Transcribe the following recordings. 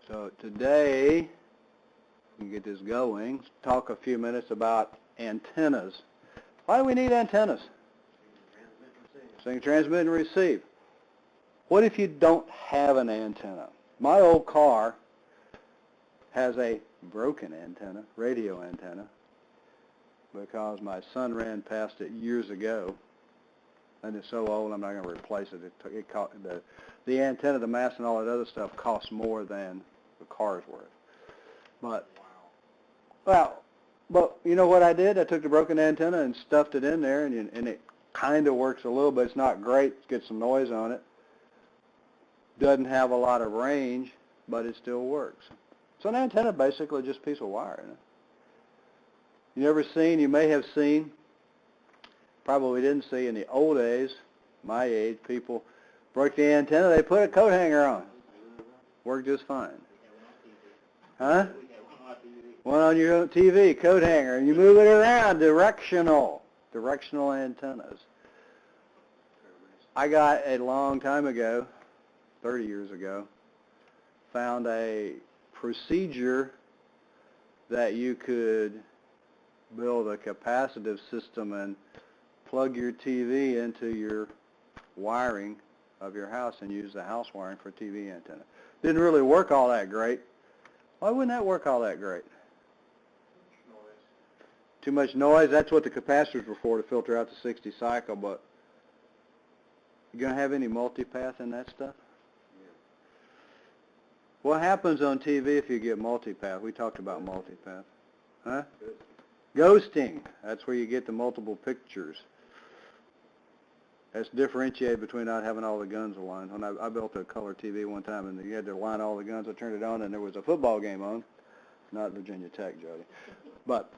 So today, we can get this going, talk a few minutes about antennas. Why do we need antennas? So you can transmit and receive. What if you don't have an antenna? My old car has a broken antenna, radio antenna, because my son ran past it years ago, and it's so old I'm not going to replace it. The antenna, the mast, and all that other stuff costs more than the car's worth. But you know what I did? I took the broken antenna and stuffed it in there, and it kind of works a little bit. It's not great. Gets some noise on it. Doesn't have a lot of range, but it still works. So an antenna basically just a piece of wire. You may have seen, probably didn't see in the old days, my age, people broke the antenna, they put a coat hanger on. Worked just fine. Huh? One on your TV, coat hanger, and you move it around, directional antennas. I got a long time ago, 30 years ago, found a procedure that you could build a capacitive system and plug your TV into your wiring of your house and use the house wiring for a TV antenna. Didn't really work all that great. Why wouldn't that work all that great? Too much noise. That's what the capacitors were for, to filter out the 60 cycle, but you going to have any multipath in that stuff? What happens on TV if you get multipath? We talked about multipath. Huh? Ghosting. That's where you get the multiple pictures. That's differentiated between not having all the guns aligned. When I built a color TV one time, and you had to align all the guns, I turned it on, and there was a football game on. Not Virginia Tech, Jody. But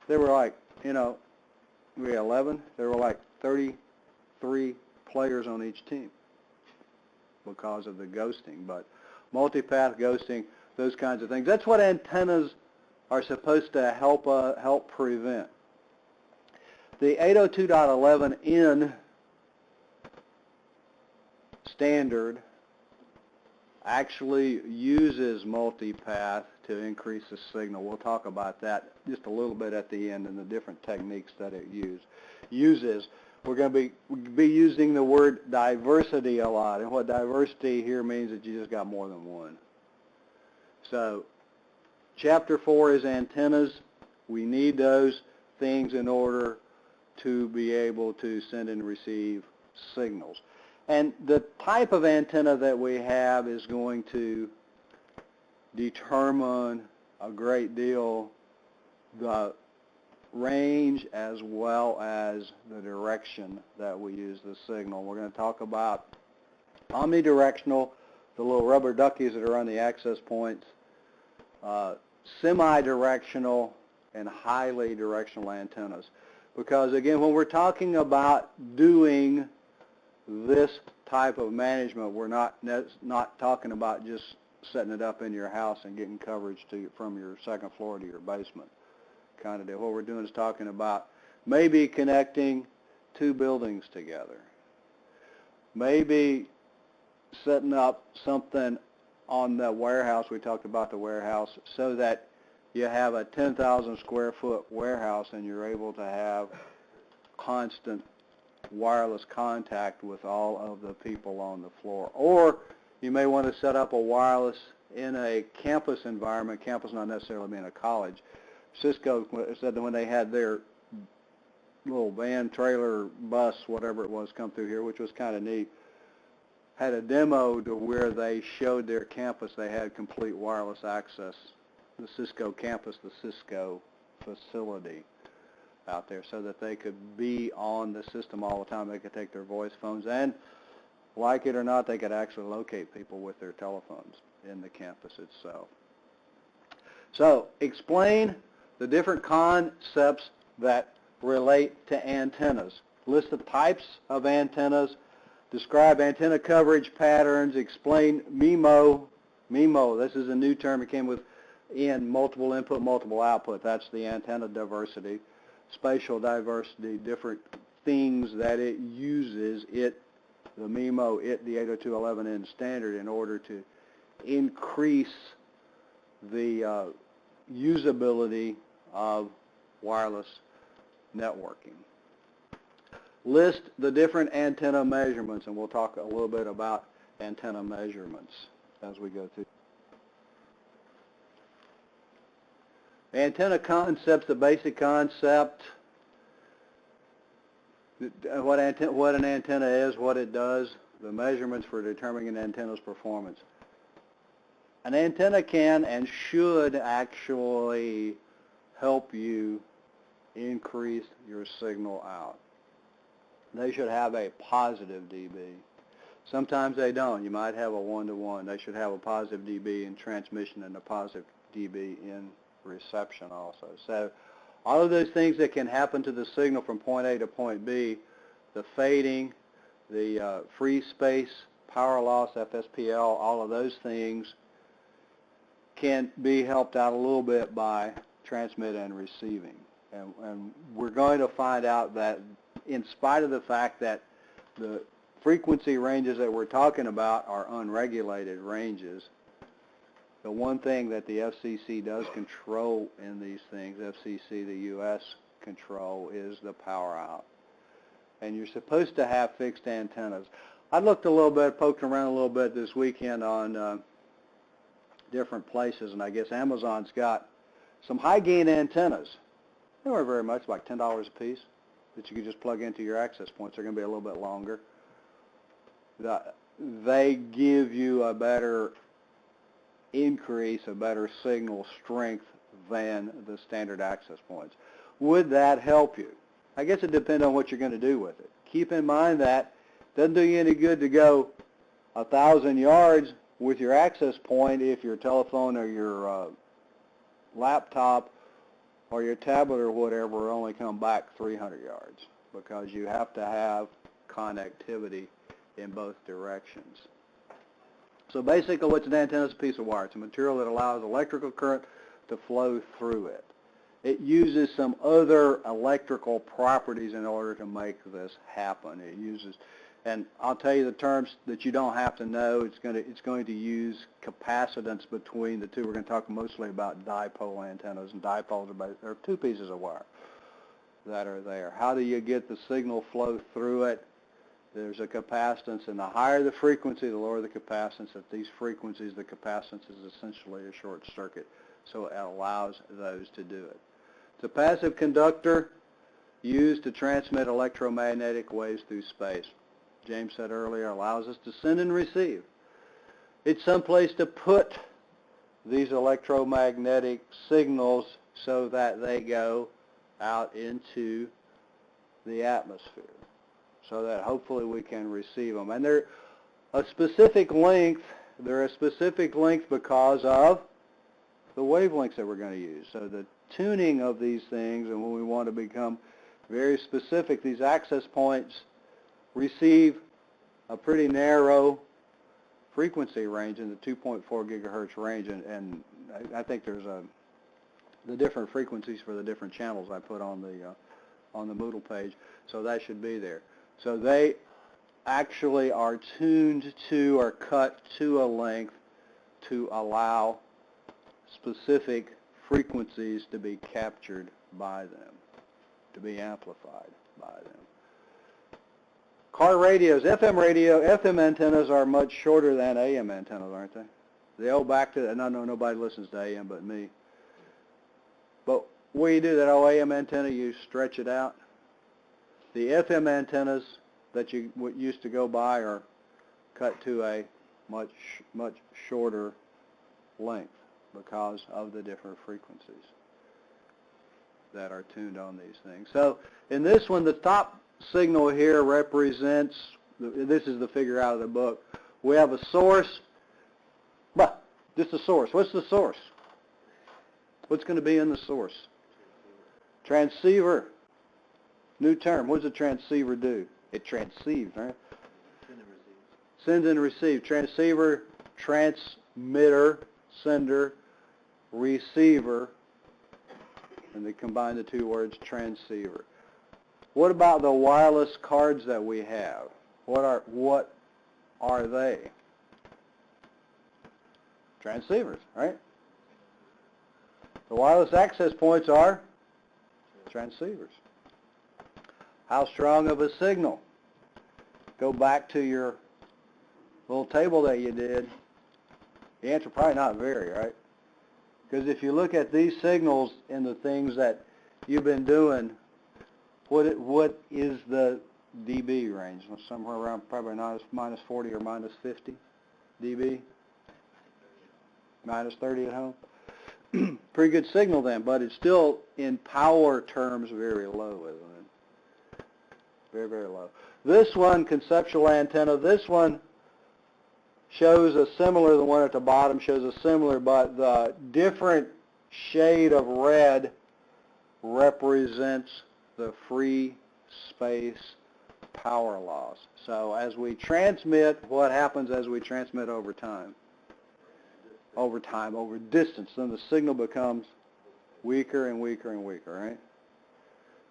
they were like, we had 11. There were like 33 players on each team because of the ghosting. But multipath, ghosting, those kinds of things. That's what antennas are supposed to help prevent. The 802.11n standard actually uses multipath to increase the signal. We'll talk about that just a little bit at the end and the different techniques that it uses. We're going to be using the word diversity a lot, and what diversity here means is you just got more than one. So Chapter 4 is antennas. We need those things in order to be able to send and receive signals. And the type of antenna that we have is going to determine a great deal the range as well as the direction that we use the signal. We're going to talk about omnidirectional, the little rubber duckies that are on the access points, semi-directional, and highly directional antennas. Because again, when we're talking about doing this type of management, we're not talking about just setting it up in your house and getting coverage from your second floor to your basement kind of deal. What we're doing is talking about maybe connecting two buildings together, maybe setting up something on the warehouse. We talked about the warehouse, so that you have a 10,000 square foot warehouse and you're able to have constant wireless contact with all of the people on the floor. Or you may want to set up a wireless in a campus environment, campus not necessarily being a college. Cisco said that when they had their little van, trailer, bus, whatever it was, come through here, which was kind of neat, had a demo to where they showed their campus. They had complete wireless access, the Cisco campus, the Cisco facility out there, so that they could be on the system all the time. They could take their voice phones, and like it or not, they could actually locate people with their telephones in the campus itself. So explain the different concepts that relate to antennas. List the types of antennas, describe antenna coverage patterns, explain MIMO. MIMO, this is a new term. It came in multiple input, multiple output. That's the antenna diversity. Spatial diversity, different things that it uses, the MIMO, the 802.11n standard, in order to increase the usability of wireless networking. List the different antenna measurements, and we'll talk a little bit about antenna measurements as we go through. Antenna concepts, the basic concept, what an antenna is, what it does, the measurements for determining an antenna's performance. An antenna can and should actually help you increase your signal out. They should have a positive dB. Sometimes they don't. You might have a 1-to-1. They should have a positive dB in transmission and a positive dB in reception also. So all of those things that can happen to the signal from point A to point B, the fading, the free space, power loss, FSPL, all of those things can be helped out a little bit by transmit and receiving. And we're going to find out that in spite of the fact that the frequency ranges that we're talking about are unregulated ranges, the one thing that the FCC does control in these things, FCC, the U.S. control, is the power out. And you're supposed to have fixed antennas. I looked a little bit, poked around a little bit this weekend on different places, and I guess Amazon's got some high-gain antennas. They weren't very much, like $10 a piece, that you could just plug into your access points. They're going to be a little bit longer. They give you a better increase, a better signal strength than the standard access points. Would that help you? I guess it depends on what you're going to do with it. Keep in mind that it doesn't do you any good to go 1,000 yards with your access point if your telephone or your laptop or your tablet or whatever only come back 300 yards, because you have to have connectivity in both directions. So basically what's an antenna is a piece of wire. It's a material that allows electrical current to flow through it. It uses some other electrical properties in order to make this happen. It uses, and I'll tell you the terms that you don't have to know. It's going to use capacitance between the two. We're going to talk mostly about dipole antennas, and dipoles are two pieces of wire that are there. How do you get the signal flow through it? There's a capacitance, and the higher the frequency, the lower the capacitance. At these frequencies, the capacitance is essentially a short circuit, so it allows those to do it. It's a passive conductor used to transmit electromagnetic waves through space. James said earlier, allows us to send and receive. It's someplace to put these electromagnetic signals so that they go out into the atmosphere, so that hopefully we can receive them. And they're a specific length. They're a specific length because of the wavelengths that we're going to use. So the tuning of these things, and when we want to become very specific, these access points receive a pretty narrow frequency range in the 2.4 gigahertz range, and I think there's the different frequencies for the different channels I put on the Moodle page, so that should be there. So they actually are tuned to or cut to a length to allow specific frequencies to be captured by them, to be amplified by them. Car radios, FM antennas are much shorter than AM antennas, aren't they? They go back to, and I know nobody listens to AM but me, but what you do, that old AM antenna, you stretch it out. The FM antennas that you used to go by are cut to a much shorter length because of the different frequencies that are tuned on these things. So in this one, the top signal here represents, this is the figure out of the book, we have a source, but just a source. What's the source? What's going to be in the source? Transceiver. New term. What does a transceiver do? It transceives, right? Sends and receives. Transceiver, transmitter, sender, receiver, and they combine the two words, transceiver. What about the wireless cards that we have? What are they? Transceivers, right? The wireless access points are transceivers. How strong of a signal? Go back to your little table that you did. The answer probably not very, right? Because if you look at these signals and the things that you've been doing, what is the dB range? Somewhere around probably minus 40 or minus 50 dB. Minus 30 at home. Pretty good signal then, but it's still in power terms very low, isn't it? Very, very low. This one, conceptual antenna, this one shows a similar, the one at the bottom shows a similar, but the different shade of red represents the free space power loss. So as we transmit, what happens as we transmit over time? Over distance, then the signal becomes weaker and weaker and weaker, right?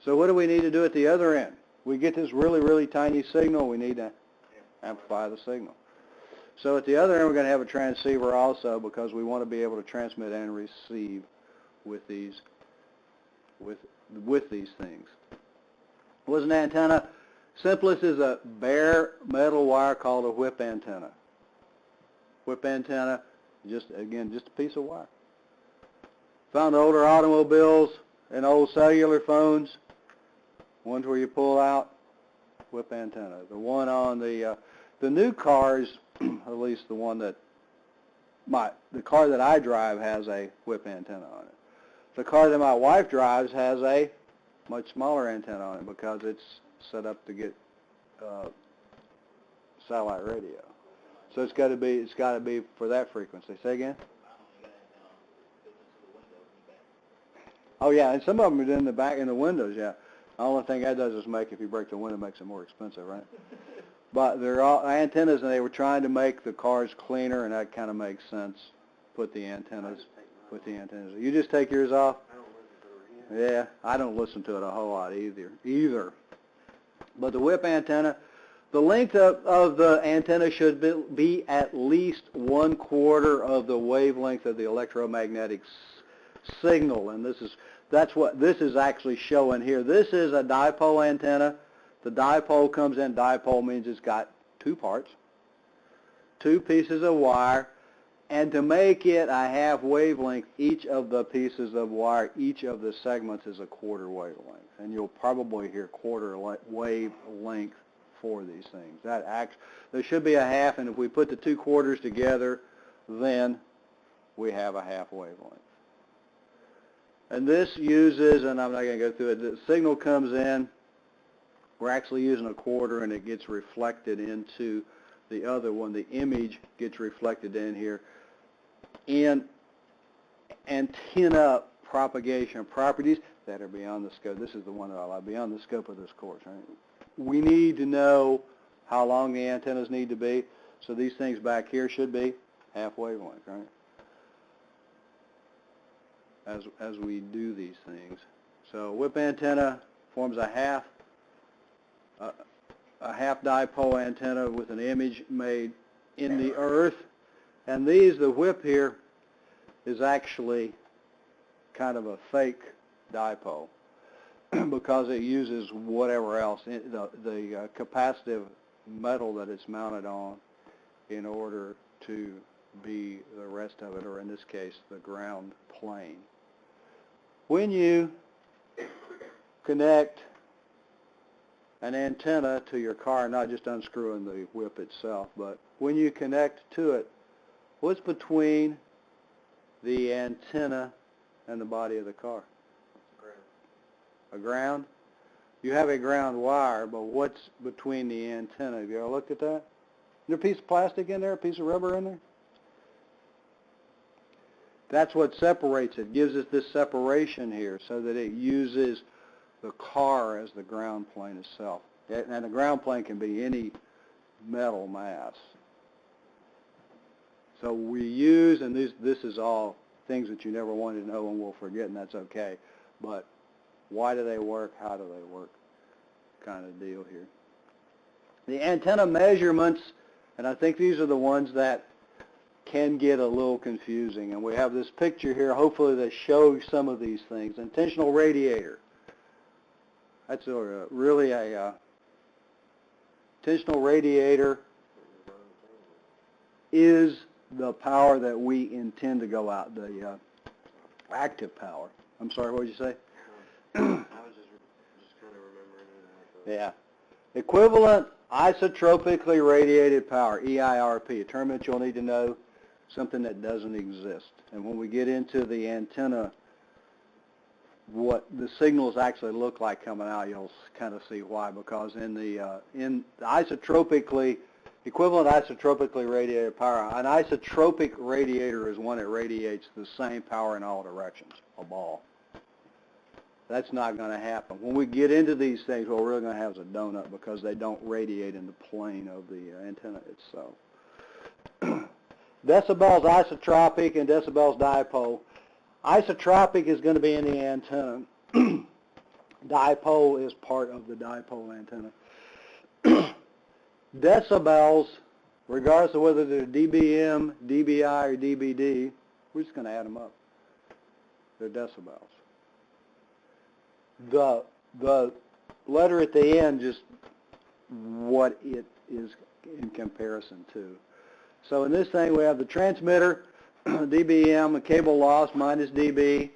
So what do we need to do at the other end? We get this really, really tiny signal, we need to amplify the signal. So at the other end, we're going to have a transceiver also because we want to be able to transmit and receive with these things. What's an antenna? Simplest is a bare metal wire called a whip antenna. Whip antenna, just a piece of wire. Found older automobiles and old cellular phones, ones where you pull out, whip antenna. The one on the new cars, at least the one that the car that I drive has a whip antenna on it. The car that my wife drives has a much smaller antenna on it because it's set up to get satellite radio. So it's got to be for that frequency. Say again? Oh yeah, and some of them are in the back in the windows. Yeah. The only thing that does is if you break the window, it makes it more expensive, right? But they're all antennas, and they were trying to make the cars cleaner, and that kind of makes sense. Put the antennas. You just take yours off? Yeah, I don't listen to it a whole lot either. But the whip antenna, the length of the antenna should be at least 1/4 of the wavelength of the electromagnetic signal, and that's what this is actually showing here. This is a dipole antenna. The dipole comes in. Dipole means it's got two parts, two pieces of wire, and to make it a half wavelength, each of the pieces of wire, each of the segments is a 1/4 wavelength, and you'll probably hear 1/4 wavelength for these things. There should be a half, and if we put the 2/4 together, then we have a half wavelength. And this uses, and I'm not going to go through it, the signal comes in. We're actually using a 1/4, and it gets reflected into the other one. The image gets reflected in here. In antenna propagation properties that are beyond the scope. This is the one that I like, beyond the scope of this course. Right? We need to know how long the antennas need to be. So these things back here should be half wavelength, right? As we do these things. So whip antenna forms a half dipole antenna with an image made in the earth. And the whip here is actually kind of a fake dipole because it uses whatever else, the capacitive metal that it's mounted on in order to be the rest of it, or in this case, the ground plane. When you connect an antenna to your car, not just unscrewing the whip itself, but when you connect to it, what's between the antenna and the body of the car? A ground? You have a ground wire, but what's between the antenna? Have you ever looked at that? Is there a piece of plastic in there, a piece of rubber in there? That's what separates it, gives it this separation here so that it uses the car as the ground plane itself. And the ground plane can be any metal mass. So we use, and this is all things that you never wanted to know and will forget, and that's okay. But why do they work? How do they work? Kind of deal here. The antenna measurements, and I think these are the ones that can get a little confusing. And we have this picture here, hopefully, that shows some of these things. Intentional radiator. That's really a intentional radiator is the power that we intend to go out, the active power. I'm sorry, what did you say? I was just kind of remembering that. Yeah. Equivalent isotropically radiated power, EIRP, a term that you'll need to know, something that doesn't exist. And when we get into the antenna, what the signals actually look like coming out, you'll kind of see why. Because in the isotropically, equivalent isotropically radiated power, an isotropic radiator is one that radiates the same power in all directions, a ball. That's not going to happen. When we get into these things, what we're really going to have is a donut because they don't radiate in the plane of the antenna itself. Decibels isotropic and decibels dipole. Isotropic is going to be in the antenna. Dipole is part of the dipole antenna. Decibels, regardless of whether they're dBm, dBi, or dBd, we're just going to add them up. They're decibels. The letter at the end, just what it is in comparison to. So in this thing, we have the transmitter, dBm, the cable loss minus dB,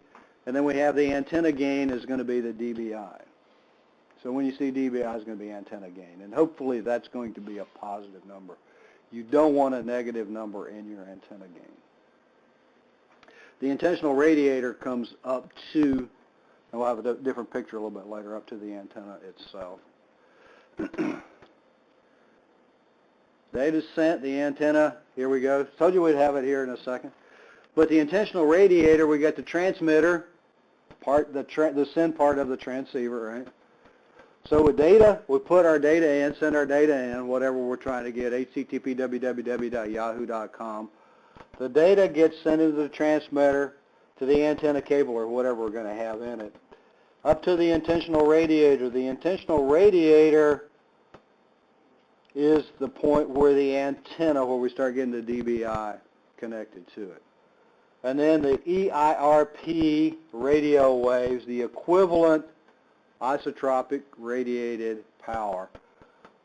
and then we have the antenna gain is going to be the dBi. So when you see dBi, it's going to be antenna gain, and hopefully that's going to be a positive number. You don't want a negative number in your antenna gain. The intentional radiator comes up to, and we'll have a different picture a little bit later, up to the antenna itself. Data sent, the antenna, here we go. Told you we'd have it here in a second. But the intentional radiator, we got the transmitter, the send part of the transceiver, right? So with data, we put our data in, send our data in, whatever we're trying to get, http www.yahoo.com. The data gets sent into the transmitter to the antenna cable or whatever we're going to have in it. Up to the intentional radiator. The intentional radiator is the point where the antenna, where we start getting the dBi connected to it. And then the EIRP radio waves, the equivalent isotropic radiated power,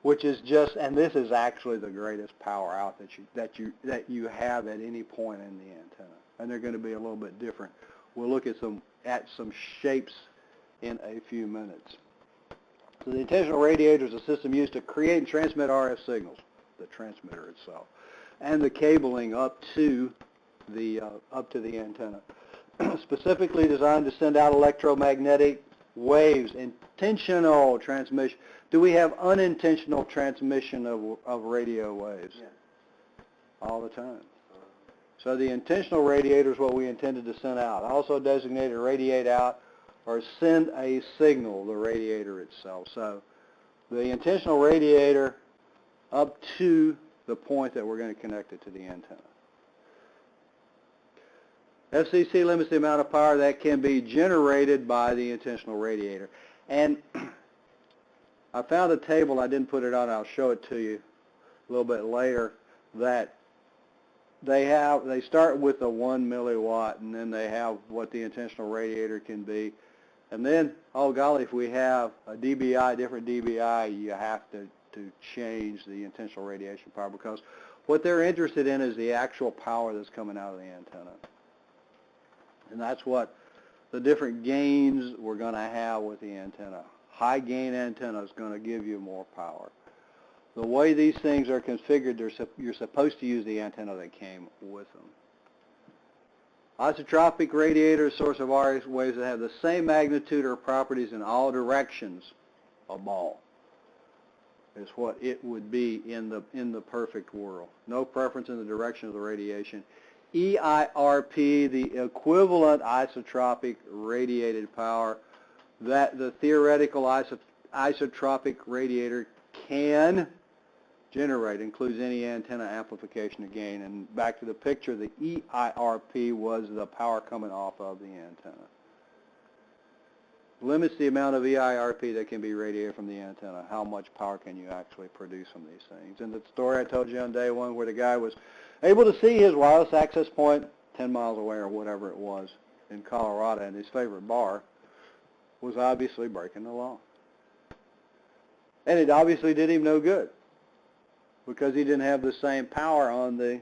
which is just, and this is actually the greatest power out that you have at any point in the antenna. And they're going to be a little bit different. We'll look at some shapes in a few minutes. So the intentional radiator is a system used to create and transmit RF signals, the transmitter itself, and the cabling up to the antenna. Specifically designed to send out electromagnetic waves, intentional transmission. Do we have unintentional transmission of radio waves? Yeah. All the time. So the intentional radiator is what we intended to send out. Also designated to radiate out or send a signal, the radiator itself. So the intentional radiator up to the point that we're going to connect it to the antenna. FCC limits the amount of power that can be generated by the intentional radiator. And I found a table, I didn't put it on, I'll show it to you a little bit later, that they start with a 1 milliwatt, and then they have what the intentional radiator can be. And then, oh golly, if we have a dBi, different dBi, you have to change the intentional radiation power, because what they're interested in is the actual power that's coming out of the antenna. And that's what the different gains we're going to have with the antenna. High gain antenna is going to give you more power. The way these things are configured, you're supposed to use the antenna that came with them. Isotropic radiator, source of RF waves that have the same magnitude or properties in all directions, a ball, is what it would be in the perfect world. No preference in the direction of the radiation. EIRP, the equivalent isotropic radiated power that the theoretical isotropic radiator can generate, includes any antenna amplification or gain. And back to the picture, the EIRP was the power coming off of the antenna. Limits the amount of EIRP that can be radiated from the antenna. How much power can you actually produce from these things? And the story I told you on day one where the guy was able to see his wireless access point 10 miles away or whatever it was in Colorado, and his favorite bar was obviously breaking the law. And it obviously did him no good because he didn't have the same power on the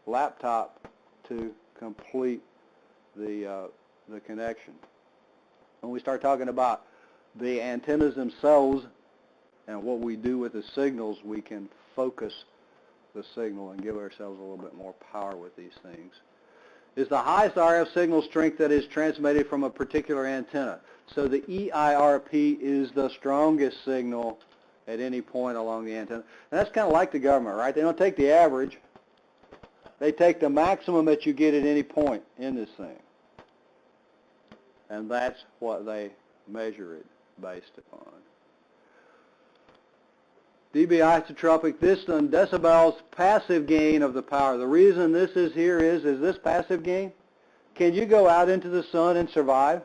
laptop to complete the connection. When we start talking about the antennas themselves and what we do with the signals, we can focus the signal and give ourselves a little bit more power with these things. Is the highest RF signal strength that is transmitted from a particular antenna. So the EIRP is the strongest signal at any point along the antenna. And that's kind of like the government, right? They don't take the average. They take the maximum that you get at any point in this thing. And that's what they measure it based upon. dB isotropic, this on decibels passive gain of the power. The reason this is here is this passive gain? Can you go out into the sun and survive?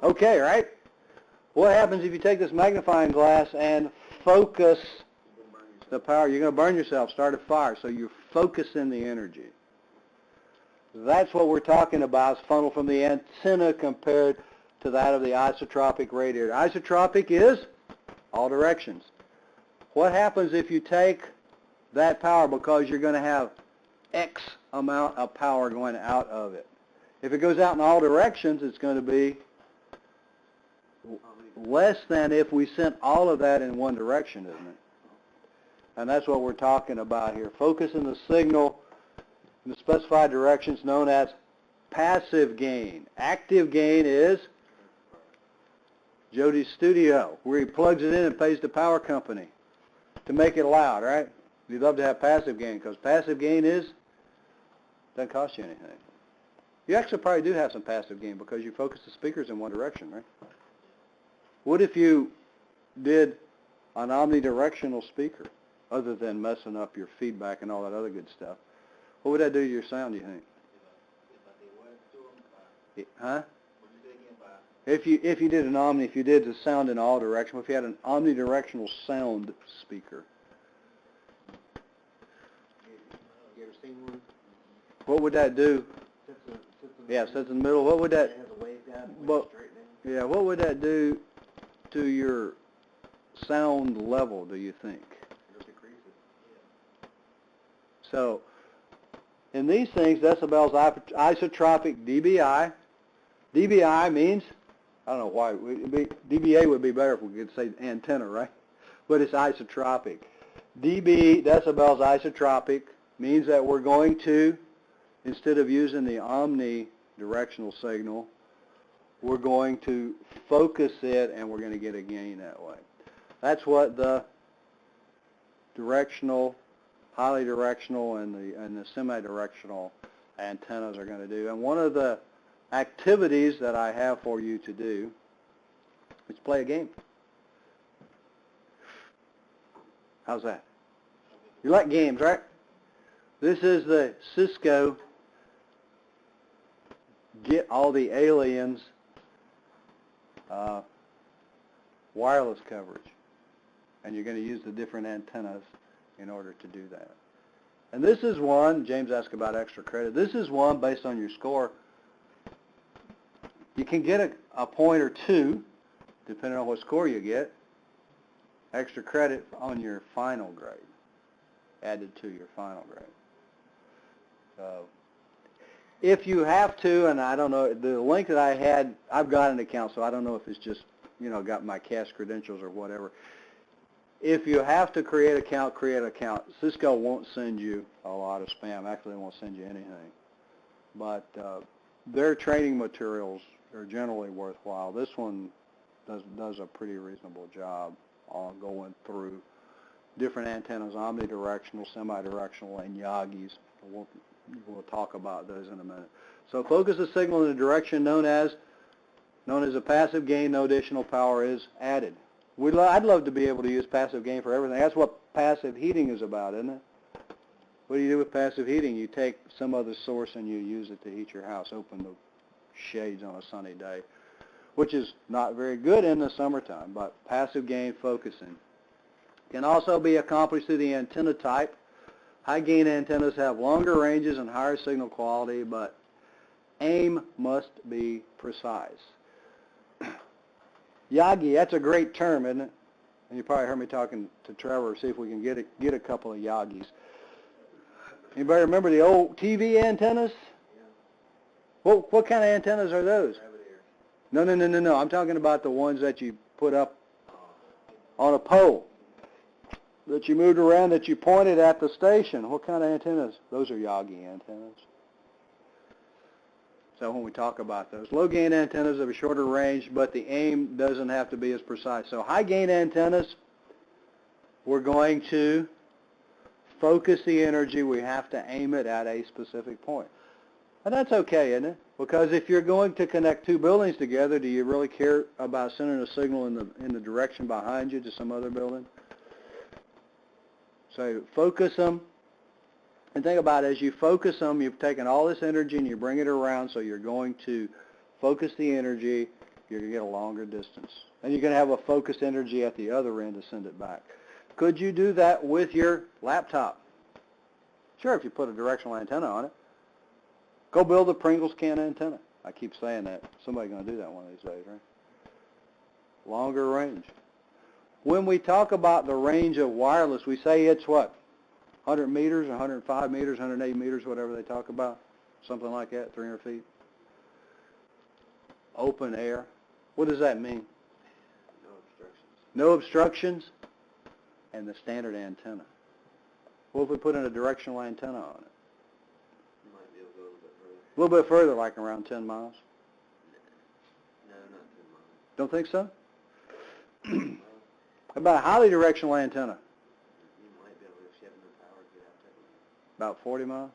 Okay, right? What happens if you take this magnifying glass and focus the power? You're going to burn yourself, start a fire, so you're focusing the energy. That's what we're talking about, is funnel from the antenna compared to that of the isotropic radiator. Isotropic is all directions. What happens if you take that power, because you're going to have X amount of power going out of it? If it goes out in all directions, it's going to be less than if we sent all of that in one direction, isn't it? And that's what we're talking about here. Focusing the signal in the specified directions known as passive gain. Active gain is Jody's studio, where he plugs it in and pays the power company to make it loud, right? You'd love to have passive gain, because passive gain doesn't cost you anything. You actually probably do have some passive gain because you focus the speakers in one direction, right? What if you did an omnidirectional speaker, other than messing up your feedback and all that other good stuff? What would that do to your sound, do you think? Huh? If you did an omni, if you did the sound in all directions, if you had an omnidirectional sound speaker, You ever seen one? what would that do? Yeah, sits in the middle. What would that? It has a wave down and Well, straight down. yeah, what would that do to your sound level, do you think? It'll decrease it. So, in these things, decibels isotropic dBi. dBi means, I don't know why, dBA would be better if we could say antenna, right? But it's isotropic. dB, decibels isotropic, means that we're going to, instead of using the omnidirectional signal, we're going to focus it and we're going to get a gain that way. That's what the directional, highly directional, and the semi-directional antennas are going to do. And one of the activities that I have for you to do is play a game. How's that? You like games, right? This is the Cisco Get All the Aliens wireless coverage. And you're going to use the different antennas in order to do that. And this is one, James asked about extra credit. This is one based on your score. You can get a point or two, depending on what score you get, extra credit on your final grade, added to your final grade. So, if you have to, and I don't know, the link that I had, I've got an account, so I don't know if it's just, got my CAS credentials or whatever. If you have to create an account, create an account. Cisco won't send you a lot of spam. Actually, they won't send you anything. But their training materials are generally worthwhile. This one does a pretty reasonable job on going through different antennas, omnidirectional, semi-directional, and Yagis. We'll talk about those in a minute. So focus the signal in a direction known as a passive gain. No additional power is added. I'd love to be able to use passive gain for everything. That's what passive heating is about, isn't it? What do you do with passive heating? You take some other source and you use it to heat your house. Open the shades on a sunny day, which is not very good in the summertime, but passive gain focusing can also be accomplished through the antenna type. High gain antennas have longer ranges and higher signal quality, but aim must be precise. Yagi, that's a great term, isn't it? And you probably heard me talking to Trevor, see if we can get a couple of Yagis. Anybody remember the old TV antennas? Yeah. What kind of antennas are those? Rabbit ears. No. I'm talking about the ones that you put up on a pole, that you moved around, that you pointed at the station. What kind of antennas? Those are Yagi antennas. So when we talk about those, low gain antennas have a shorter range, but the aim doesn't have to be as precise. So high gain antennas, we're going to focus the energy. We have to aim it at a specific point. And that's okay, isn't it? Because if you're going to connect two buildings together, do you really care about sending a signal in the direction behind you to some other building? So focus them. And think about it, as you focus them, you've taken all this energy and you bring it around, so you're going to focus the energy, you're going to get a longer distance. And you're going to have a focused energy at the other end to send it back. Could you do that with your laptop? Sure, if you put a directional antenna on it. Go build a Pringles can antenna. I keep saying that. Somebody's going to do that one of these days, right? Longer range. When we talk about the range of wireless, we say it's what? 100 meters, 105 meters, 108 meters, whatever they talk about. Something like that, 300 feet. Open air. What does that mean? No obstructions. No obstructions and the standard antenna. What if we put in a directional antenna on it? You might be able to go a little bit further. A little bit further, like around 10 miles? No, not 10 miles. Don't think so? How about a highly directional antenna? You might be able to, if you have enough power, to get out there. About 40 miles?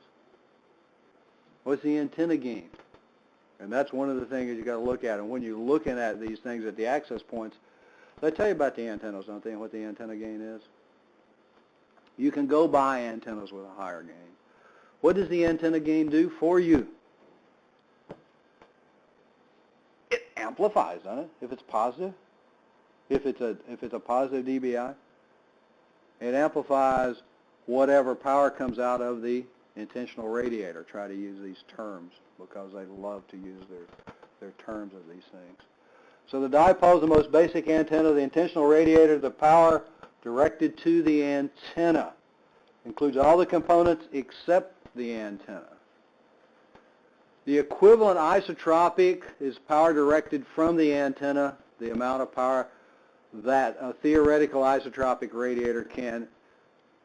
What's the antenna gain? And that's one of the things you got to look at. And when you're looking at these things at the access points, they tell you about the antennas, don't they, and what the antenna gain is? You can go buy antennas with a higher gain. What does the antenna gain do for you? It amplifies, doesn't it? If it's positive, if it's a positive dBi, it amplifies whatever power comes out of the intentional radiator. Try to use these terms because they love to use their terms of these things. So the dipole is the most basic antenna. The intentional radiator, the power directed to the antenna, includes all the components except the antenna. The equivalent isotropic is power directed from the antenna, the amount of power that a theoretical isotropic radiator can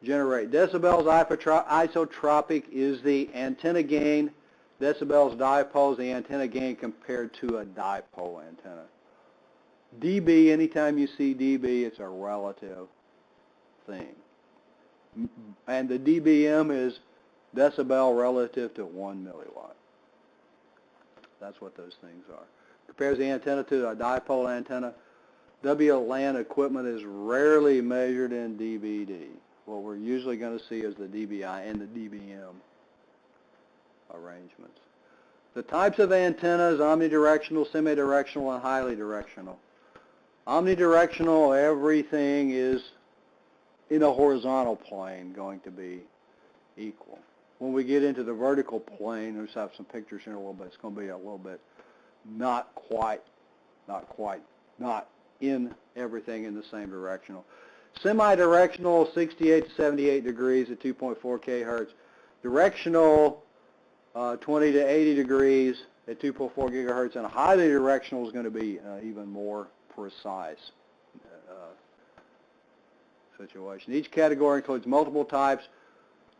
generate. Decibels isotropic is the antenna gain. Decibels dipole is the antenna gain compared to a dipole antenna. dB, anytime you see dB, it's a relative thing. And the dBm is decibel relative to 1 milliwatt. That's what those things are. Compares the antenna to a dipole antenna. WLAN equipment is rarely measured in dBd. What we're usually going to see is the dBi and the dBm arrangements. The types of antennas: omnidirectional, semidirectional, and highly directional. Omnidirectional, everything is in a horizontal plane going to be equal. When we get into the vertical plane, let's have some pictures here in a little bit. It's going to be a little bit not in everything in the same directional. Semi-directional, 68 to 78 degrees at 2.4 kHz. Directional, 20 to 80 degrees at 2.4 gigahertz. And highly directional is going to be even more precise situation. Each category includes multiple types,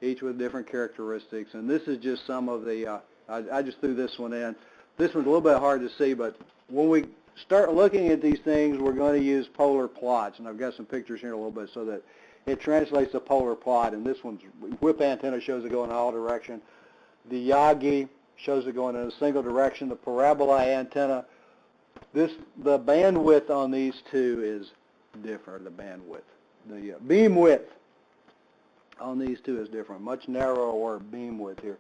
each with different characteristics. And this is just some of the, I just threw this one in. This one's a little bit hard to see, but when we start looking at these things, we're going to use polar plots. And I've got some pictures here a little bit so that it translates the polar plot. And this one's whip antenna shows it going in all direction. The Yagi shows it going in a single direction. The parabola antenna, the bandwidth on these two is different, the bandwidth. The beam width on these two is different, much narrower beam width here.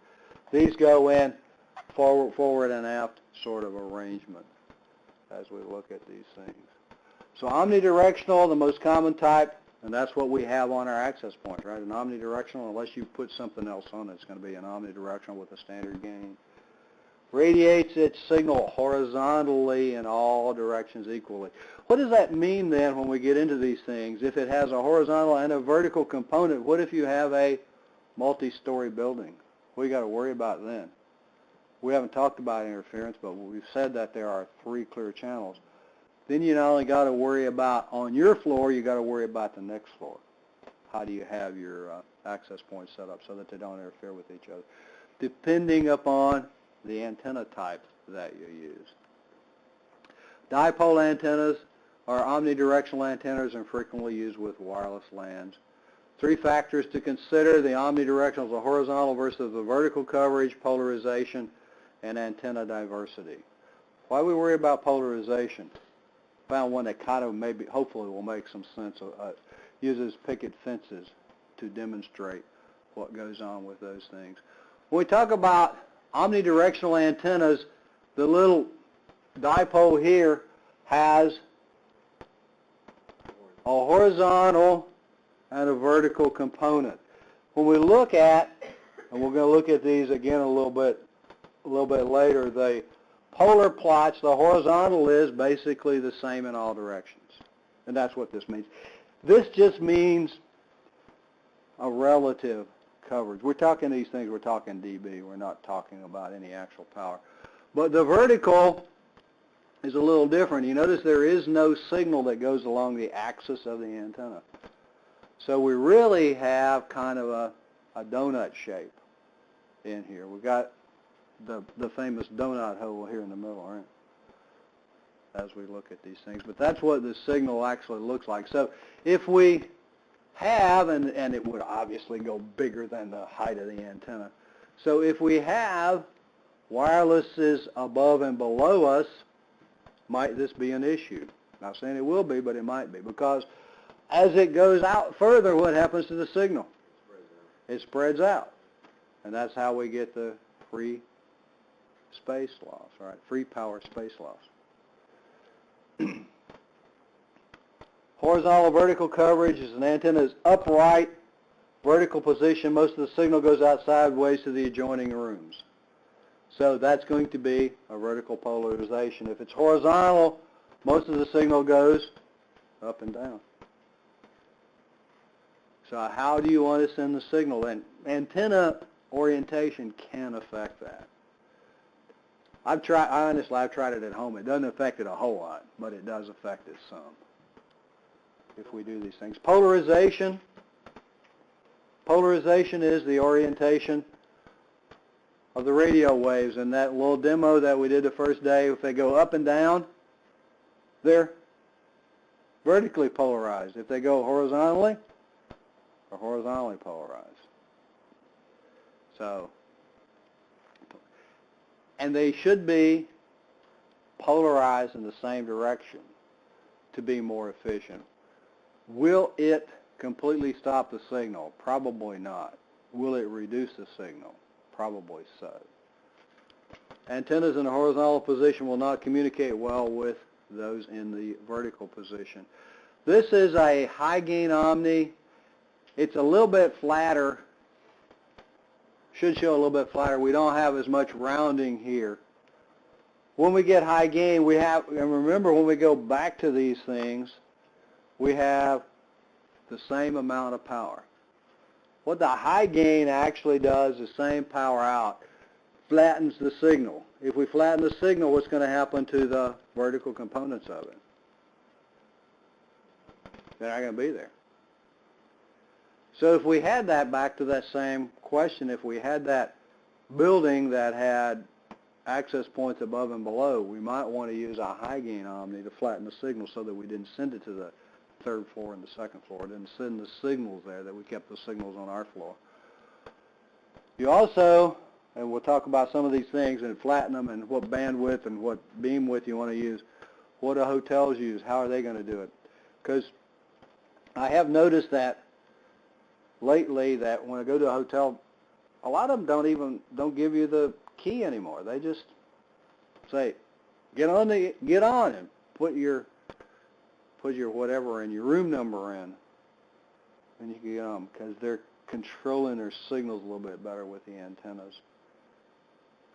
These go in forward and aft sort of arrangement as we look at these things. So omnidirectional, the most common type, And that's what we have on our access point, right? An omnidirectional, unless you put something else on it, it's going to be an omnidirectional with a standard gain. Radiates its signal horizontally in all directions equally. What does that mean then when we get into these things? If it has a horizontal and a vertical component, what if you have a multi-story building? What do you got to worry about then? We haven't talked about interference, but we've said that there are 3 clear channels. Then you not only got to worry about on your floor, you got to worry about the next floor. How do you have your access points set up so that they don't interfere with each other? Depending upon the antenna type that you use. Dipole antennas are omnidirectional antennas and frequently used with wireless LANs. 3 factors to consider: the omnidirectional is the horizontal versus the vertical coverage, polarization, and antenna diversity. Why do we worry about polarization? Found one that kind of maybe, hopefully will make some sense. Uses picket fences to demonstrate what goes on with those things. When we talk about omnidirectional antennas, the little dipole here has a horizontal and a vertical component. When we look at, and we're going to look at these again a little bit later, the polar plots, the horizontal is basically the same in all directions. And that's what this means. This just means a relative coverage. We're talking these things, we're talking dB. We're not talking about any actual power. But the vertical is a little different. You notice there is no signal that goes along the axis of the antenna. So we really have kind of a donut shape in here. We've got the famous donut hole here in the middle, right? As we look at these things. But that's what the signal actually looks like. So if we have, and it would obviously go bigger than the height of the antenna. So if we have wirelesses above and below us, might this be an issue? Not saying it will be, but it might be. Because as it goes out further, what happens to the signal? It spreads out. And that's how we get the free space loss, right? Free power space loss. Horizontal vertical coverage is an antenna is upright, vertical position. Most of the signal goes out sideways to the adjoining rooms. So that's going to be a vertical polarization. If it's horizontal, most of the signal goes up and down. So how do you want to send the signal? And antenna orientation can affect that. I've tried it at home. It doesn't affect it a whole lot, but it does affect it some if we do these things. Polarization. Polarization is the orientation of the radio waves. And that little demo that we did the first day, if they go up and down, they're vertically polarized. If they go horizontally, they're horizontally polarized. So, and they should be polarized in the same direction to be more efficient. Will it completely stop the signal? Probably not. Will it reduce the signal? Probably so. Antennas in a horizontal position will not communicate well with those in the vertical position. This is a high gain Omni. It's a little bit flatter. Should show a little bit flatter. We don't have as much rounding here. When we get high gain, we have, and remember when we go back to these things, we have the same amount of power. What the high gain actually does is same power out, flattens the signal. If we flatten the signal, what's going to happen to the vertical components of it? They're not going to be there. So if we had that, back to that same question, if we had that building that had access points above and below, we might want to use a high gain Omni to flatten the signal so that we didn't send it to the third floor and the second floor. Didn't send the signals there, that we kept the signals on our floor. You also, and we'll talk about some of these things and flatten them and what bandwidth and what beamwidth you want to use. What do hotels use? How are they going to do it? Because I have noticed that lately that when I go to a hotel, a lot of them don't give you the key anymore. They just say, get on and put your whatever in, your room number in. and you can get them because they're controlling their signals a little bit better with the antennas.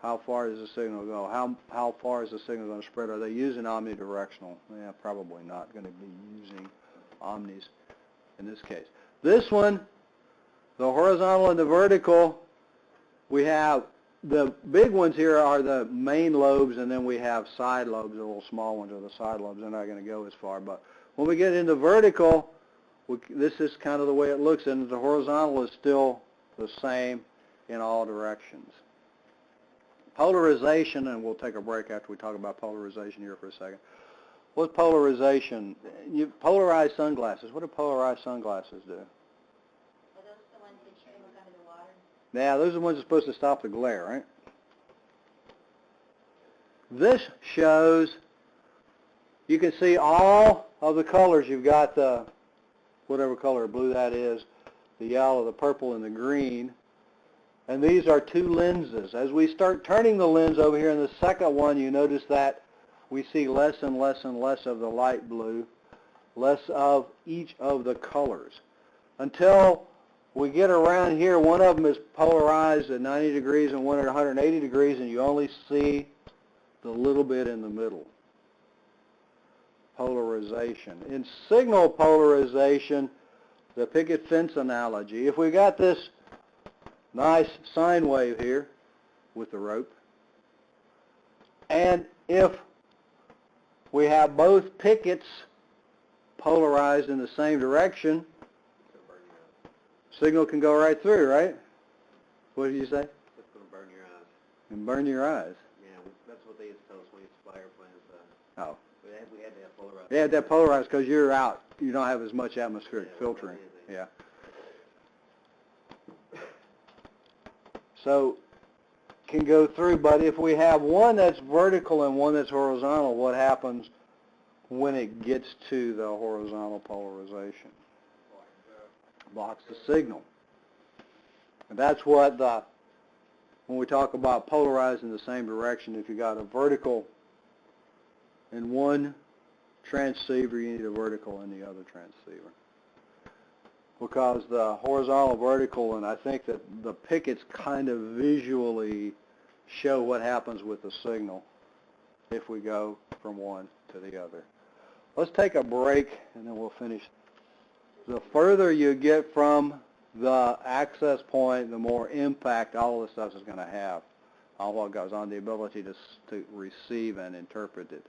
How far does the signal go? How far is the signal going to spread? Are they using omnidirectional? Yeah, probably not going to be using omnis in this case. This one, the horizontal and the vertical, we have the big ones here are the main lobes, and then we have side lobes. The little small ones are the side lobes. They're not going to go as far. But when we get into vertical, this is kind of the way it looks, and the horizontal is still the same in all directions. Polarization, and we'll take a break after we talk about polarization here for a second. What's polarization? You polarize sunglasses. What do polarized sunglasses do? Are those the ones that you look under the water? Yeah, those are the ones that are supposed to stop the glare, right? This shows, you can see all of the colors. You've got the, whatever color blue that is, the yellow, the purple, and the green. And these are two lenses. As we start turning the lens over here in the second one, you notice that we see less and less and less of the light blue, less of each of the colors. Until we get around here, one of them is polarized at 90 degrees and one at 180 degrees, and you only see the little bit in the middle. Polarization. In signal polarization, the picket fence analogy, if we got this nice sine wave here with the rope, and if we have both pickets polarized in the same direction, signal can go right through, right? What did you say? It's going to burn your eyes. And burn your eyes. Yeah, that's what they used to tell us when we used to fly airplanes. Oh. We had to have polarized. Yeah, that polarized because you're out. You don't have as much atmospheric filtering. Yeah. So can go through, but if we have one that's vertical and one that's horizontal, what happens when it gets to the horizontal polarization? Blocks the signal. And that's what when we talk about polarized in the same direction, if you got a vertical in one transceiver, you need a vertical in the other transceiver. Because the horizontal, vertical, and I think that the pickets kind of visually show what happens with the signal if we go from one to the other. Let's take a break and then we'll finish. The further you get from the access point, the more impact all of this stuff is going to have on what goes on, the ability to receive and interpret it.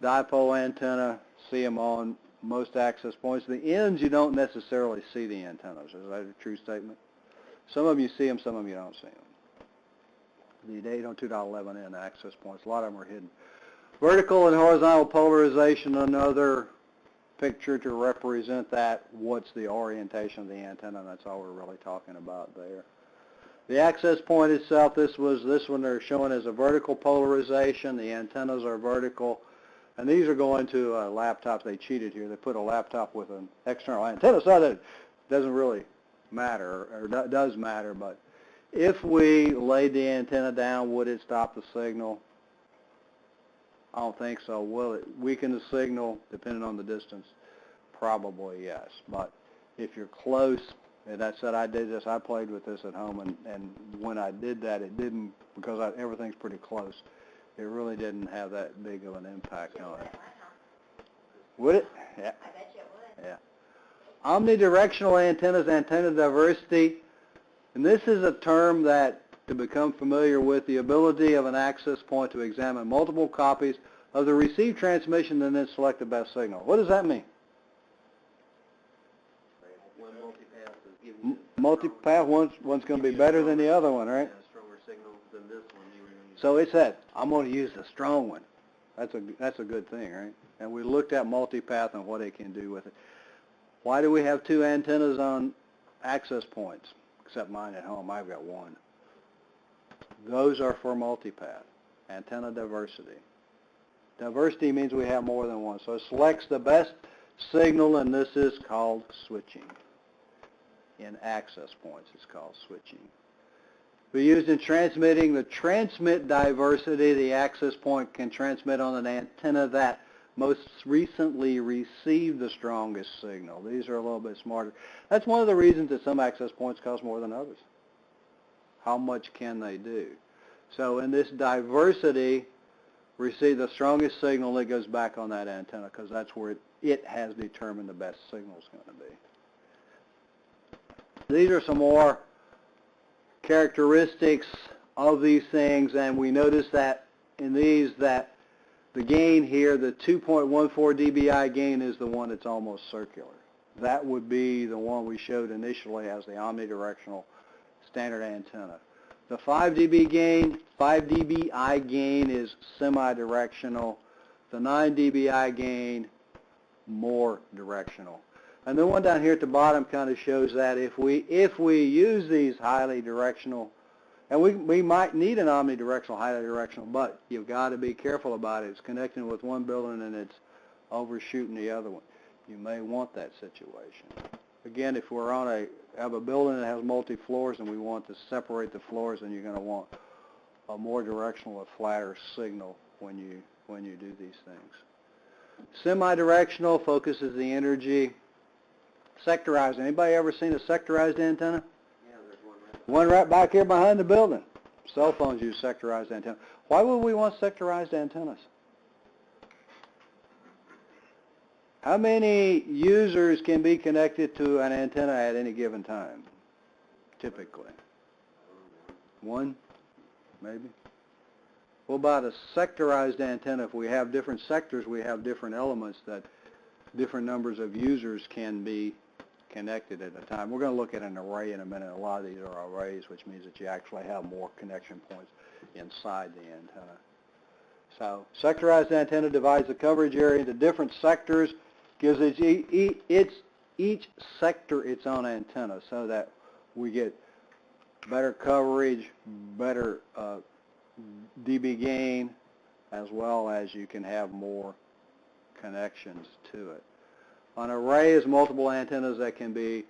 Dipole antenna, see them on most access points. The ends, you don't necessarily see the antennas. Is that a true statement? Some of them you see them, some of them you don't see them. The 802.11n access points, a lot of them are hidden. Vertical and horizontal polarization, another picture to represent that. What's the orientation of the antenna? And that's all we're really talking about there. The access point itself, this one they're showing as a vertical polarization. The antennas are vertical. And these are going to laptops. They cheated here. They put a laptop with an external antenna, so that doesn't really matter, or does matter. But if we laid the antenna down, would it stop the signal? I don't think so. Will it weaken the signal, depending on the distance? Probably yes. But if you're close, and I said I did this, I played with this at home, and when I did that, it didn't, because everything's pretty close. It really didn't have that big of an impact on it. Would it? Yeah. I bet you it would. Yeah. Omnidirectional antennas, antenna diversity, and this is a term that, to become familiar with, the ability of an access point to examine multiple copies of the received transmission and then select the best signal. What does that mean? One multipath is giving you Multipath, one's going to be better than the other one, right? a stronger signal than this one you were going to use. So it said, I'm going to use the strong one. That's a good thing, right? And we looked at multipath and what it can do with it. Why do we have two antennas on access points? Except mine at home, I've got one. Those are for multipath, antenna diversity. Diversity means we have more than one. So it selects the best signal, and this is called switching. In access points, it's called switching. We used in transmitting the transmit diversity. The access point can transmit on an antenna that most recently received the strongest signal. These are a little bit smarter. That's one of the reasons that some access points cost more than others. How much can they do? So in this diversity, receive the strongest signal that goes back on that antenna because that's where it has determined the best signal is going to be. These are some more characteristics of these things, and we notice that in these that the gain here, the 2.14 dBi gain, is the one that's almost circular. That would be the one we showed initially as the omnidirectional standard antenna. The 5 dBi gain is semi-directional. The 9 dBi gain, more directional. And the one down here at the bottom kind of shows that if we use these highly directional, and we might need an omnidirectional, highly directional, but you've got to be careful about it. It's connecting with one building and it's overshooting the other one. You may want that situation. Again, if we're on have a building that has multi-floors and we want to separate the floors, then you're going to want a more directional, a flatter signal when you do these things. Semi-directional focuses the energy. Sectorized. Anybody ever seen a sectorized antenna? Yeah, there's One right back here behind the building. Cell phones use sectorized antennas. Why would we want sectorized antennas? How many users can be connected to an antenna at any given time, typically? One, maybe? What about a sectorized antenna? If we have different sectors, we have different elements that different numbers of users can be connected at a time. We're going to look at an array in a minute. A lot of these are arrays, which means that you actually have more connection points inside the antenna. So sectorized antenna divides the coverage area into different sectors, gives each sector its own antenna so that we get better coverage, better dB gain, as well as you can have more connections to it. An array is multiple antennas that can be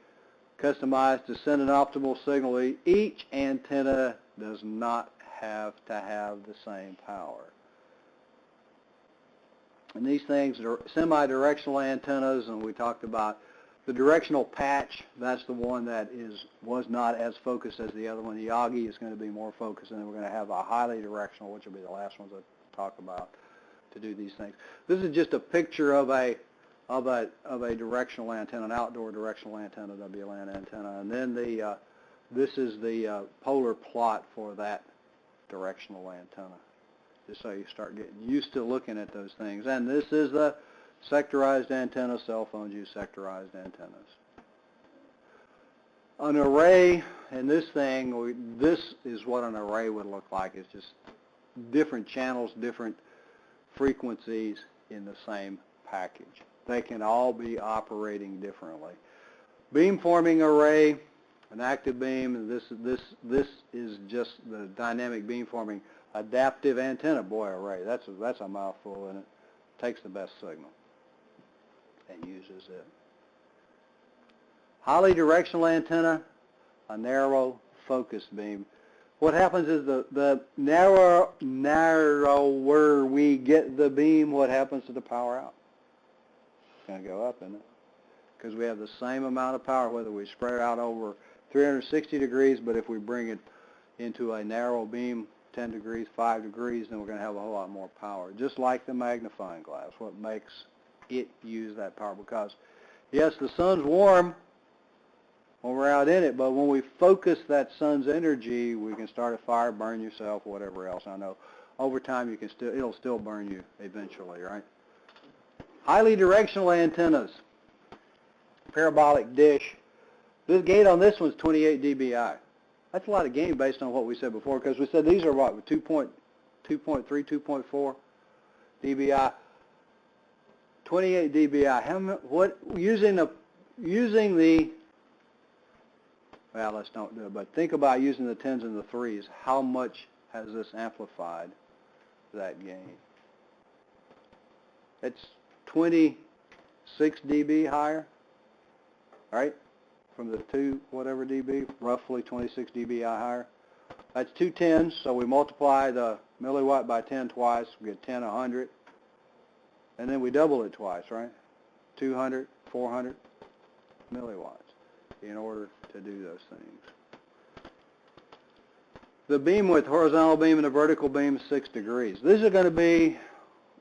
customized to send an optimal signal. Each antenna does not have to have the same power. And these things are semi-directional antennas, and we talked about the directional patch. That's the one that was not as focused as the other one. The Yagi is going to be more focused, and then we're going to have a highly directional, which will be the last ones I talk about, to do these things. This is just a picture of a directional antenna, an outdoor directional antenna, WLAN antenna, and then this is the polar plot for that directional antenna, just so you start getting used to looking at those things. And this is the sectorized antenna. Cell phones use sectorized antennas. An array, and this is what an array would look like. It's just different channels, different frequencies in the same package. They can all be operating differently. Beamforming array, an active beam. This is just the dynamic beamforming adaptive antenna. Boy, array. That's a mouthful, and it takes the best signal and uses it. Highly directional antenna, a narrow focused beam. What happens is the narrower we get the beam, what happens to the power out? It's going to go up, isn't it? Because we have the same amount of power whether we spread it out over 360 degrees, but if we bring it into a narrow beam, 10 degrees, 5 degrees, then we're going to have a whole lot more power. Just like the magnifying glass, what makes it use that power. Because, yes, the sun's warm when we're out in it, but when we focus that sun's energy, we can start a fire, burn yourself, whatever else. I know over time it'll still burn you eventually, right? Highly directional antennas, parabolic dish. The gain on this one's 28 dBi. That's a lot of gain based on what we said before, because we said these are what, 2.3, 2.4 dBi. 28 dBi. Well, let's don't do it, but think about using the 10s and the 3s. How much has this amplified that gain? It's 26 dB higher, right? From the 2 whatever dB, roughly 26 dBi higher. That's 2 10s, so we multiply the milliwatt by 10 twice, we get 10 100. And then we double it twice, right? 200, 400 milliwatts in order to do those things. The beam width, horizontal beam and the vertical beam is 6 degrees. These are going to be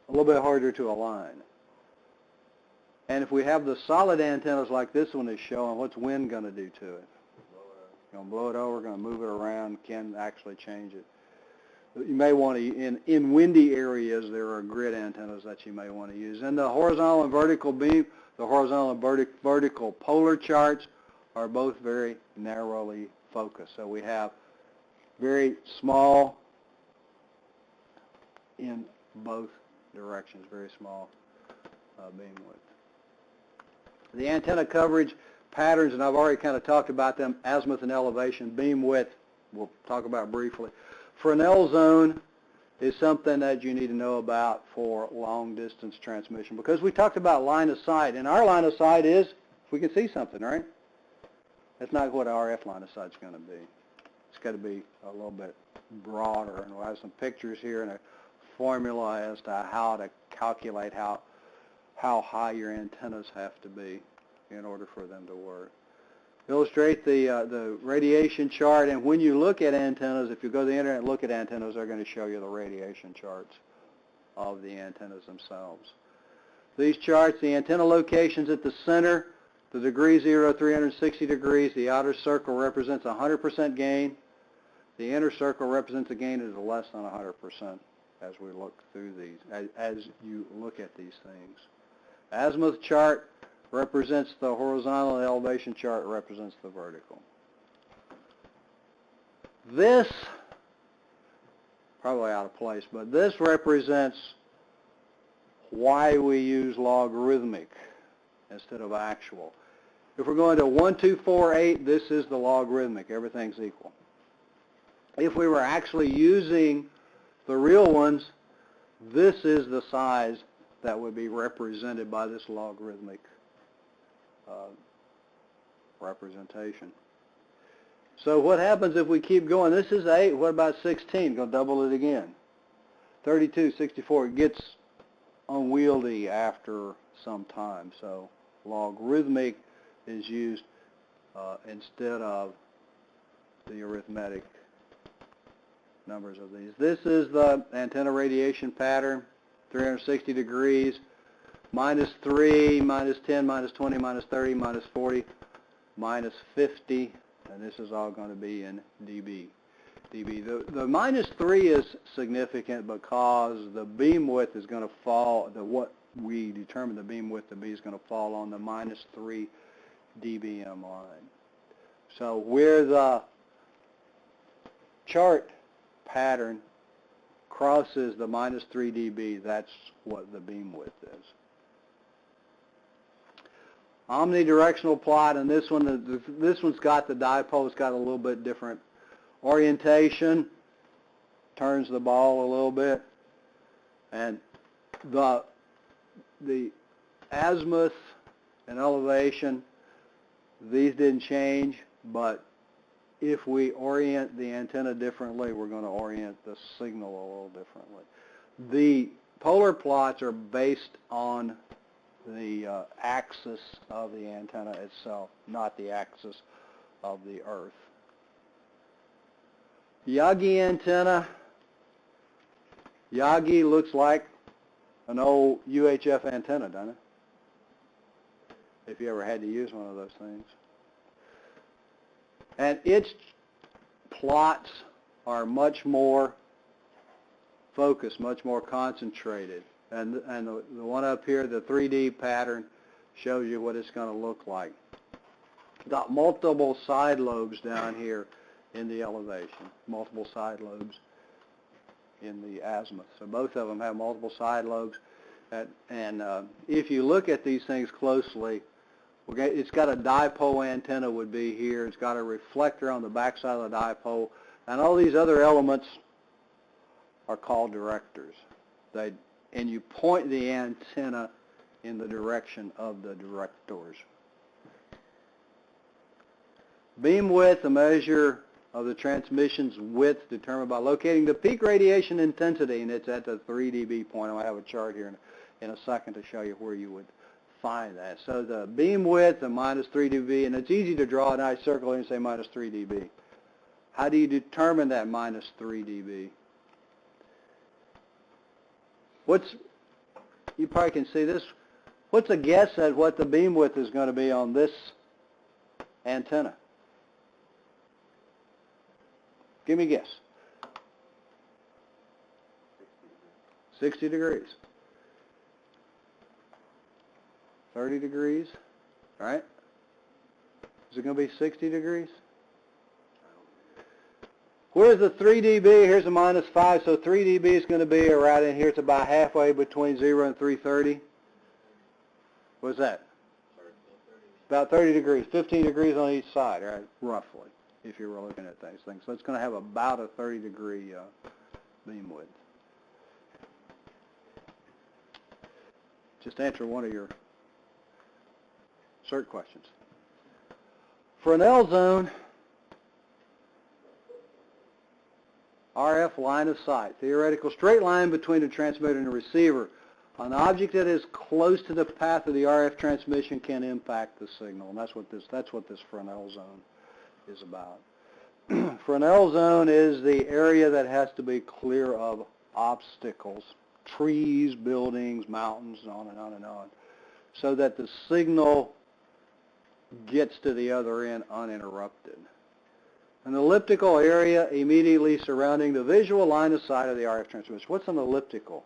a little bit harder to align. And if we have the solid antennas like this one is showing, what's wind going to do to it? Going to blow it over, going to move it around, can actually change it. You may want to, in windy areas, there are grid antennas that you may want to use. And the horizontal and vertical beam, the horizontal and vertical polar charts are both very narrowly focused. So we have very small in both directions, very small beam width. The antenna coverage patterns, and I've already kind of talked about them, azimuth and elevation, beam width, we'll talk about briefly. Fresnel zone is something that you need to know about for long distance transmission, because we talked about line of sight, and our line of sight is if we can see something, right? That's not what RF line of sight is going to be. It's got to be a little bit broader, and we'll have some pictures here and a formula as to how to calculate how high your antennas have to be in order for them to work. Illustrate the radiation chart, and when you look at antennas, if you go to the internet and look at antennas, they're going to show you the radiation charts of the antennas themselves. These charts, the antenna locations at the center, the degree 0 to 360 degrees, the outer circle represents 100% gain. The inner circle represents a gain that is less than 100% as we look through these, as you look at these things. Azimuth chart represents the horizontal, and elevation chart represents the vertical. This, probably out of place, but this represents why we use logarithmic instead of actual. If we're going to 1, 2, 4, 8, this is the logarithmic. Everything's equal. If we were actually using the real ones, this is the size that would be represented by this logarithmic representation. So what happens if we keep going? This is 8. What about 16? Go double it again. 32, 64. It gets unwieldy after some time. So logarithmic is used instead of the arithmetic numbers of these. This is the antenna radiation pattern, 360 degrees, -3, -10, -20, -30, -40, -50, and this is all going to be in dB. The -3 is significant because the beam width is going to fall, what we determine the beam width to be is going to fall on the -3 dBm line. So where the chart pattern crosses the -3 dB, that's what the beam width is. Omnidirectional plot, and this one's got the dipole, it's got a little bit different orientation, turns the ball a little bit, and the azimuth and elevation, these didn't change, but if we orient the antenna differently, we're going to orient the signal a little differently. The polar plots are based on the axis of the antenna itself, not the axis of the Earth. Yagi antenna. Yagi looks like an old UHF antenna, doesn't it? If you ever had to use one of those things. And its plots are much more focused, much more concentrated. And the one up here, the 3D pattern, shows you what it's going to look like. Got multiple side lobes down here in the elevation, multiple side lobes in the azimuth. So both of them have multiple side lobes. And if you look at these things closely, it's got a dipole antenna would be here. It's got a reflector on the backside of the dipole. And all these other elements are called directors. And you point the antenna in the direction of the directors. Beam width, a measure of the transmission's width determined by locating the peak radiation intensity, and it's at the 3 dB point. I have a chart here in a second to show you where you would find that. So the beam width of minus 3 dB, and it's easy to draw a nice circle and say minus 3 dB. How do you determine that minus 3 dB? You probably can see this. What's a guess at what the beam width is going to be on this antenna? Give me a guess. 60 degrees. 30 degrees, right? Is it going to be 60 degrees? Where's the 3 dB? Here's a minus 5, so 3 dB is going to be right in here. It's about halfway between 0 and 330. What's that? About 30 degrees, 15 degrees on each side, right? Roughly, if you were looking at these things. So it's going to have about a 30 degree beam width. Just answer one of your cert questions. Fresnel Zone, RF line of sight, theoretical straight line between the transmitter and the receiver. An object that is close to the path of the RF transmission can impact the signal, and that's what this Fresnel Zone is about. Fresnel Zone is the area that has to be clear of obstacles, trees, buildings, mountains, and on and on and on, so that the signal gets to the other end uninterrupted. An elliptical area immediately surrounding the visual line of sight of the RF transmission. What's an elliptical?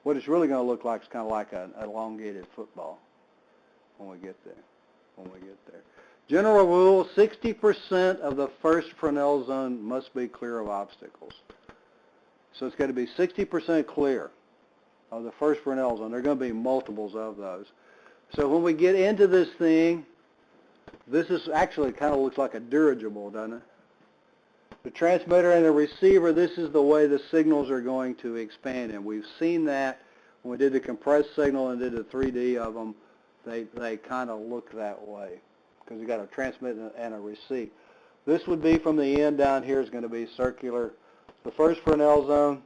What it's really going to look like is kind of like an elongated football when we get there. General rule, 60% of the first Fresnel zone must be clear of obstacles. So it's got to be 60% clear of the first Fresnel zone. There are going to be multiples of those. So when we get into this thing, this is actually kind of looks like a dirigible, doesn't it? The transmitter and the receiver, this is the way the signals are going to expand, and we've seen that when we did the compressed signal and did the 3D of them. They kind of look that way because you've got a transmit and a receive. This would be from the end down here is going to be circular. The first Fresnel zone,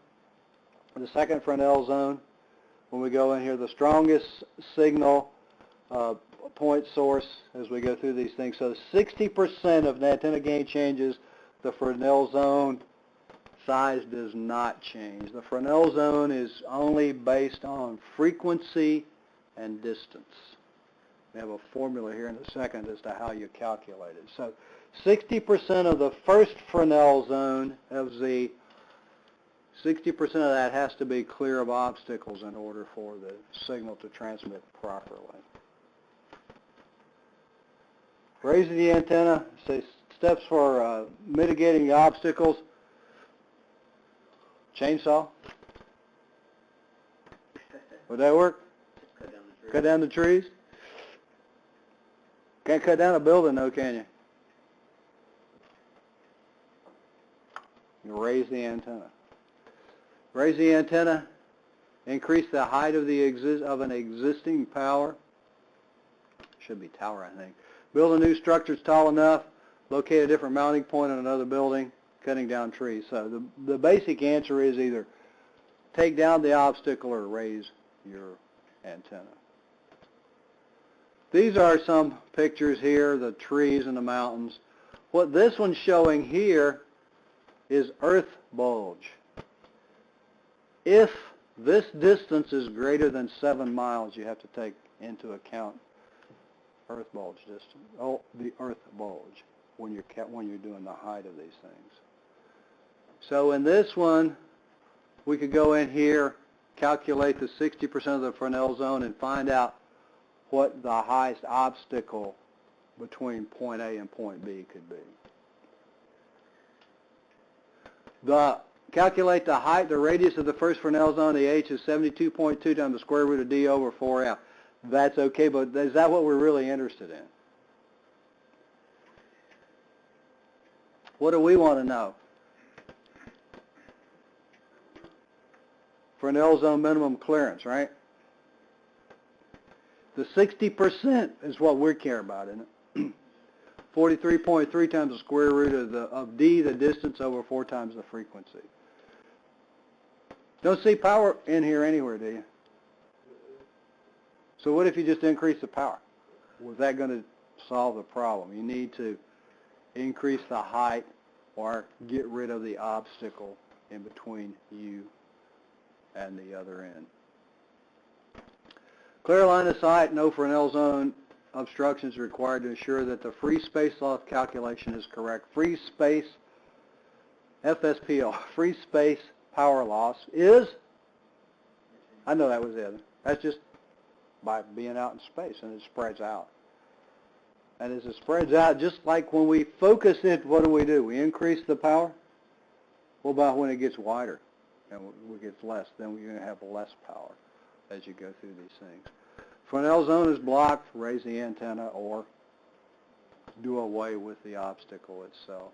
the second Fresnel zone. When we go in here, the strongest signal point source as we go through these things. So 60% of the antenna gain changes. The Fresnel zone size does not change. The Fresnel zone is only based on frequency and distance. We have a formula here in a second as to how you calculate it. So 60% of the first Fresnel zone of the 60% of that has to be clear of obstacles in order for the signal to transmit properly. Raising the antenna, say steps for mitigating the obstacles. Chainsaw. Would that work? Cut down the trees. Can't cut down a building though, can you? You raise the antenna. Raise the antenna. Increase the height of an existing tower. Should be tower, I think. Build a new structure that's tall enough. Locate a different mounting point on another building. Cutting down trees. So the basic answer is either take down the obstacle or raise your antenna. These are some pictures here, the trees and the mountains. What this one's showing here is earth bulge. If this distance is greater than 7 miles, you have to take into account earth bulge distance. Oh, the earth bulge when you're doing the height of these things. So in this one, we could go in here, calculate the 60% of the Fresnel zone, and find out what the highest obstacle between point A and point B could be. Calculate the height, the radius of the first Fresnel zone, the H is 72.2 times the square root of D over 4F. That's okay, but is that what we're really interested in? What do we want to know? Fresnel zone minimum clearance, right? The 60% is what we care about, isn't it? 43.3 times the square root of D, the distance, over 4 times the frequency. Don't see power in here anywhere, do you? So what if you just increase the power? Was that going to solve the problem? You need to increase the height or get rid of the obstacle in between you and the other end. Clear line of sight, no Fresnel Zone obstructions required to ensure that the free space loss calculation is correct. Free space, FSPL, free space power loss is, I know that was it. That's just by being out in space, and it spreads out. And as it spreads out, just like when we focus it, what do? We increase the power. What about when it gets wider and it gets less? Then we're going to have less power as you go through these things. Fresnel Zone is blocked, raise the antenna, or do away with the obstacle itself.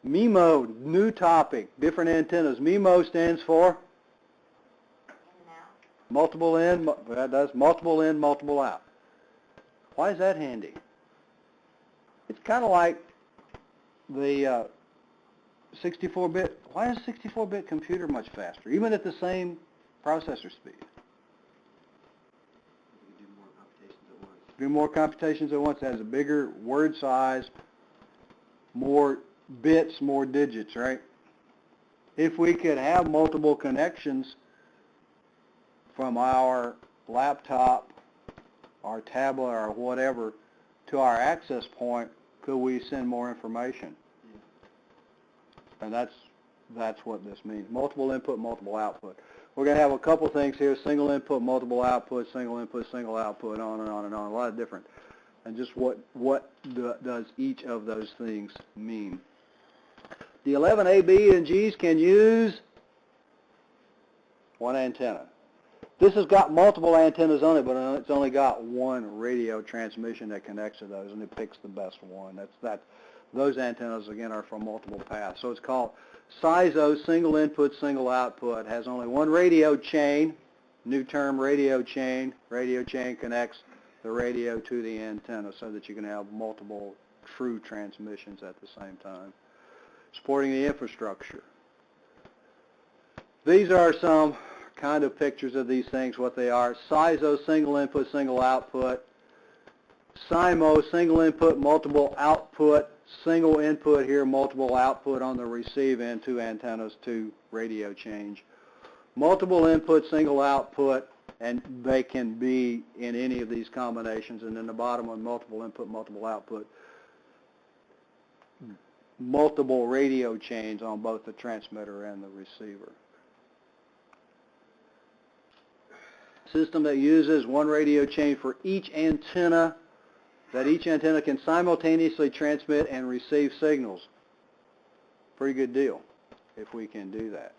MIMO, new topic, different antennas. MIMO stands for? In and out. Multiple in, that does, multiple in, multiple out. Why is that handy? It's kind of like the 64-bit. Why is 64-bit computer much faster, even at the same processor speed? Do more computations at once. It has a bigger word size, more bits, more digits, right? If we could have multiple connections from our laptop, our tablet, or whatever, to our access point, could we send more information? And that's what this means. Multiple input, multiple output. We're going to have a couple things here, single input, multiple output, single input, single output, on and on and on, a lot of different. And just what does each of those things mean? The 11 A, B, and Gs can use one antenna. This has got multiple antennas on it, but it's only got one radio transmission that connects to those, and it picks the best one. Those antennas, again, are from multiple paths. So it's called SIZO, single input, single output, has only one radio chain, new term radio chain. Radio chain connects the radio to the antenna so that you can have multiple true transmissions at the same time. Supporting the infrastructure. These are some kind of pictures of these things, what they are. SIZO, single input, single output. SIMO, single input, multiple output. Single input here, multiple output on the receive end, two antennas, two radio change. Multiple input, single output, and they can be in any of these combinations. And then the bottom one, multiple input, multiple output. Multiple radio chains on both the transmitter and the receiver. System that uses one radio chain for each antenna, that each antenna can simultaneously transmit and receive signals. Pretty good deal if we can do that.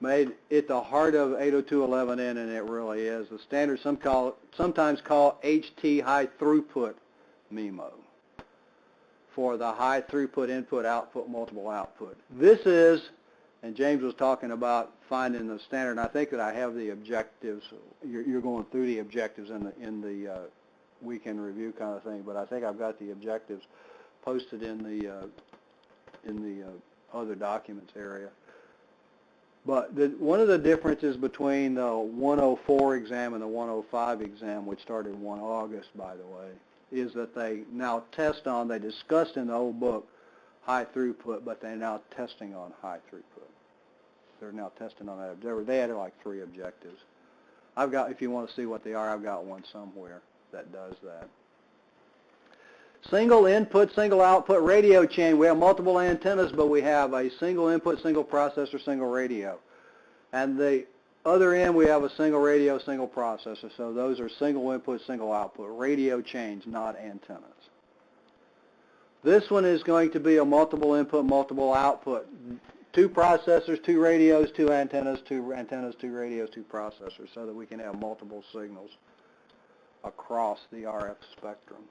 Made at the heart of 802.11n, and it really is. The standard sometimes call HT, high throughput MIMO, for the high throughput input output multiple output. This is, and James was talking about finding the standard, and I think that I have the objectives. You're going through the objectives in the weekend review kind of thing, but I think I've got the objectives posted in the other documents area. But one of the differences between the 104 exam and the 105 exam, which started 1 August, by the way, is that they now test on, they discussed in the old book, high throughput, but they're now testing on high throughput. They're now testing on that. They had like 3 objectives. I've got, if you want to see what they are, I've got one somewhere that does that. Single input, single output radio chain. We have multiple antennas, but we have a single input, single processor, single radio. And the other end, we have a single radio, single processor. So those are single input, single output. Radio chains, not antennas. This one is going to be a multiple input, multiple output. 2 processors, 2 radios, 2 antennas, 2 antennas, 2 radios, 2 processors, so that we can have multiple signals across the RF spectrum.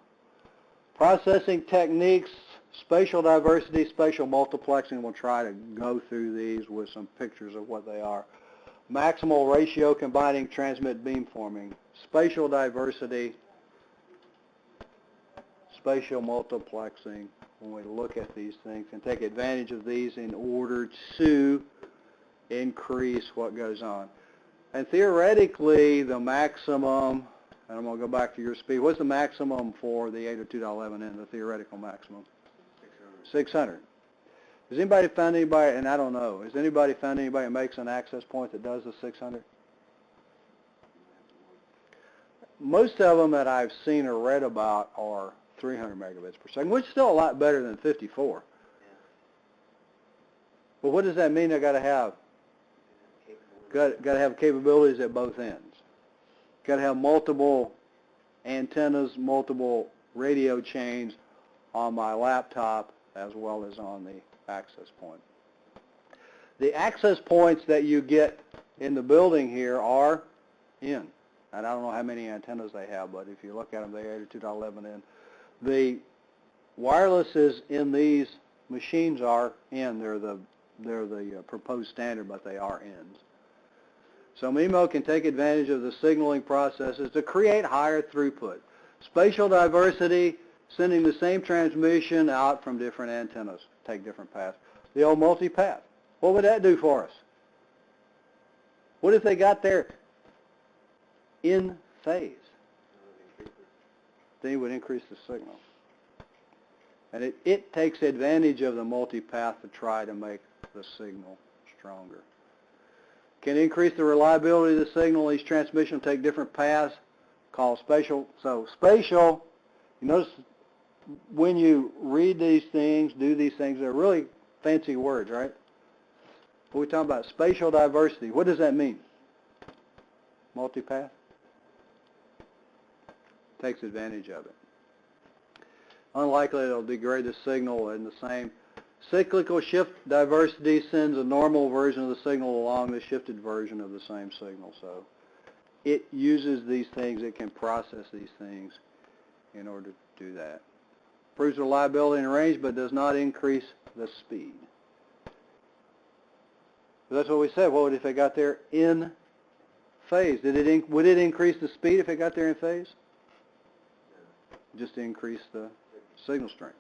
Processing techniques, spatial diversity, spatial multiplexing. We'll try to go through these with some pictures of what they are. Maximal ratio combining transmit beamforming. Spatial diversity, spatial multiplexing, when we look at these things, and take advantage of these in order to increase what goes on. And theoretically, the maximum, and I'm going to go back to your speed, what's the maximum for the 802.11n, the theoretical maximum? 600. Has anybody found anybody, and I don't know, has anybody found anybody that makes an access point that does the 600? Most of them that I've seen or read about are 300 megabits per second, which is still a lot better than 54. But what does that mean? They got to have capabilities at both ends. Got to have multiple antennas, multiple radio chains on my laptop as well as on the access point. The access points that you get in the building here are in. And I don't know how many antennas they have, but if you look at them, they are 802.11n. The wirelesses in these machines are in. They're the proposed standard, but they are ends. So MIMO can take advantage of the signaling processes to create higher throughput. Spatial diversity, sending the same transmission out from different antennas, take different paths. The old multipath, what would that do for us? What if they got there in phase? Then it would increase the signal. And it takes advantage of the multipath to try to make the signal stronger. Can increase the reliability of the signal. These transmissions take different paths called spatial. So spatial, you notice when you read these things, do these things, they're really fancy words, right? What we're talking about, spatial diversity. What does that mean? Multipath? Takes advantage of it. Unlikely it'll degrade the signal in the same. Cyclical shift diversity sends a normal version of the signal along the shifted version of the same signal. So it uses these things, it can process these things in order to do that. Improves reliability and range, but does not increase the speed. So that's what we said. What if it got there in phase? Would it increase the speed if it got there in phase? Just increase the signal strength.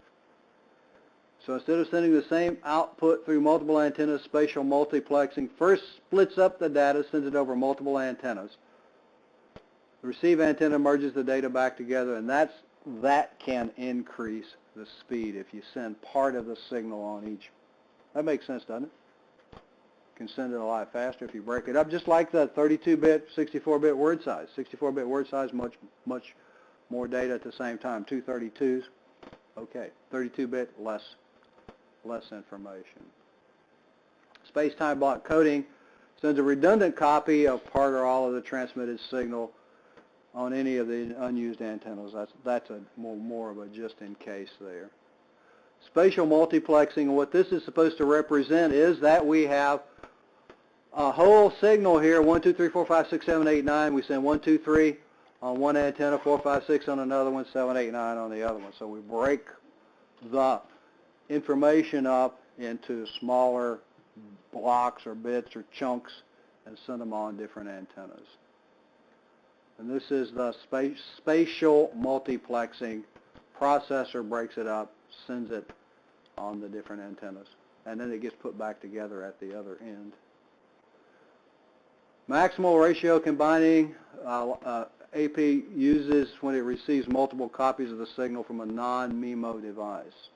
So instead of sending the same output through multiple antennas, spatial multiplexing first splits up the data, sends it over multiple antennas. The receive antenna merges the data back together, and that can increase the speed if you send part of the signal on each. That makes sense, doesn't it? You can send it a lot faster if you break it up, just like the 32-bit, 64-bit word size. 64-bit word size, much more data at the same time. 232s, okay. 32-bit, less information. Space-time block coding sends a redundant copy of part or all of the transmitted signal on any of the unused antennas. That's a more of a just in case there. Spatial multiplexing, what this is supposed to represent is that we have a whole signal here, 1, 2, 3, 4, 5, 6, 7, 8, 9. We send 1, 2, 3 on one antenna, 4, 5, 6 on another one, 7, 8, 9 on the other one. So we break the information up into smaller blocks or bits or chunks and send them on different antennas. And this is the spatial multiplexing. Processor breaks it up, sends it on the different antennas, and then it gets put back together at the other end. Maximal ratio combining, AP uses when it receives multiple copies of the signal from a non-MIMO device.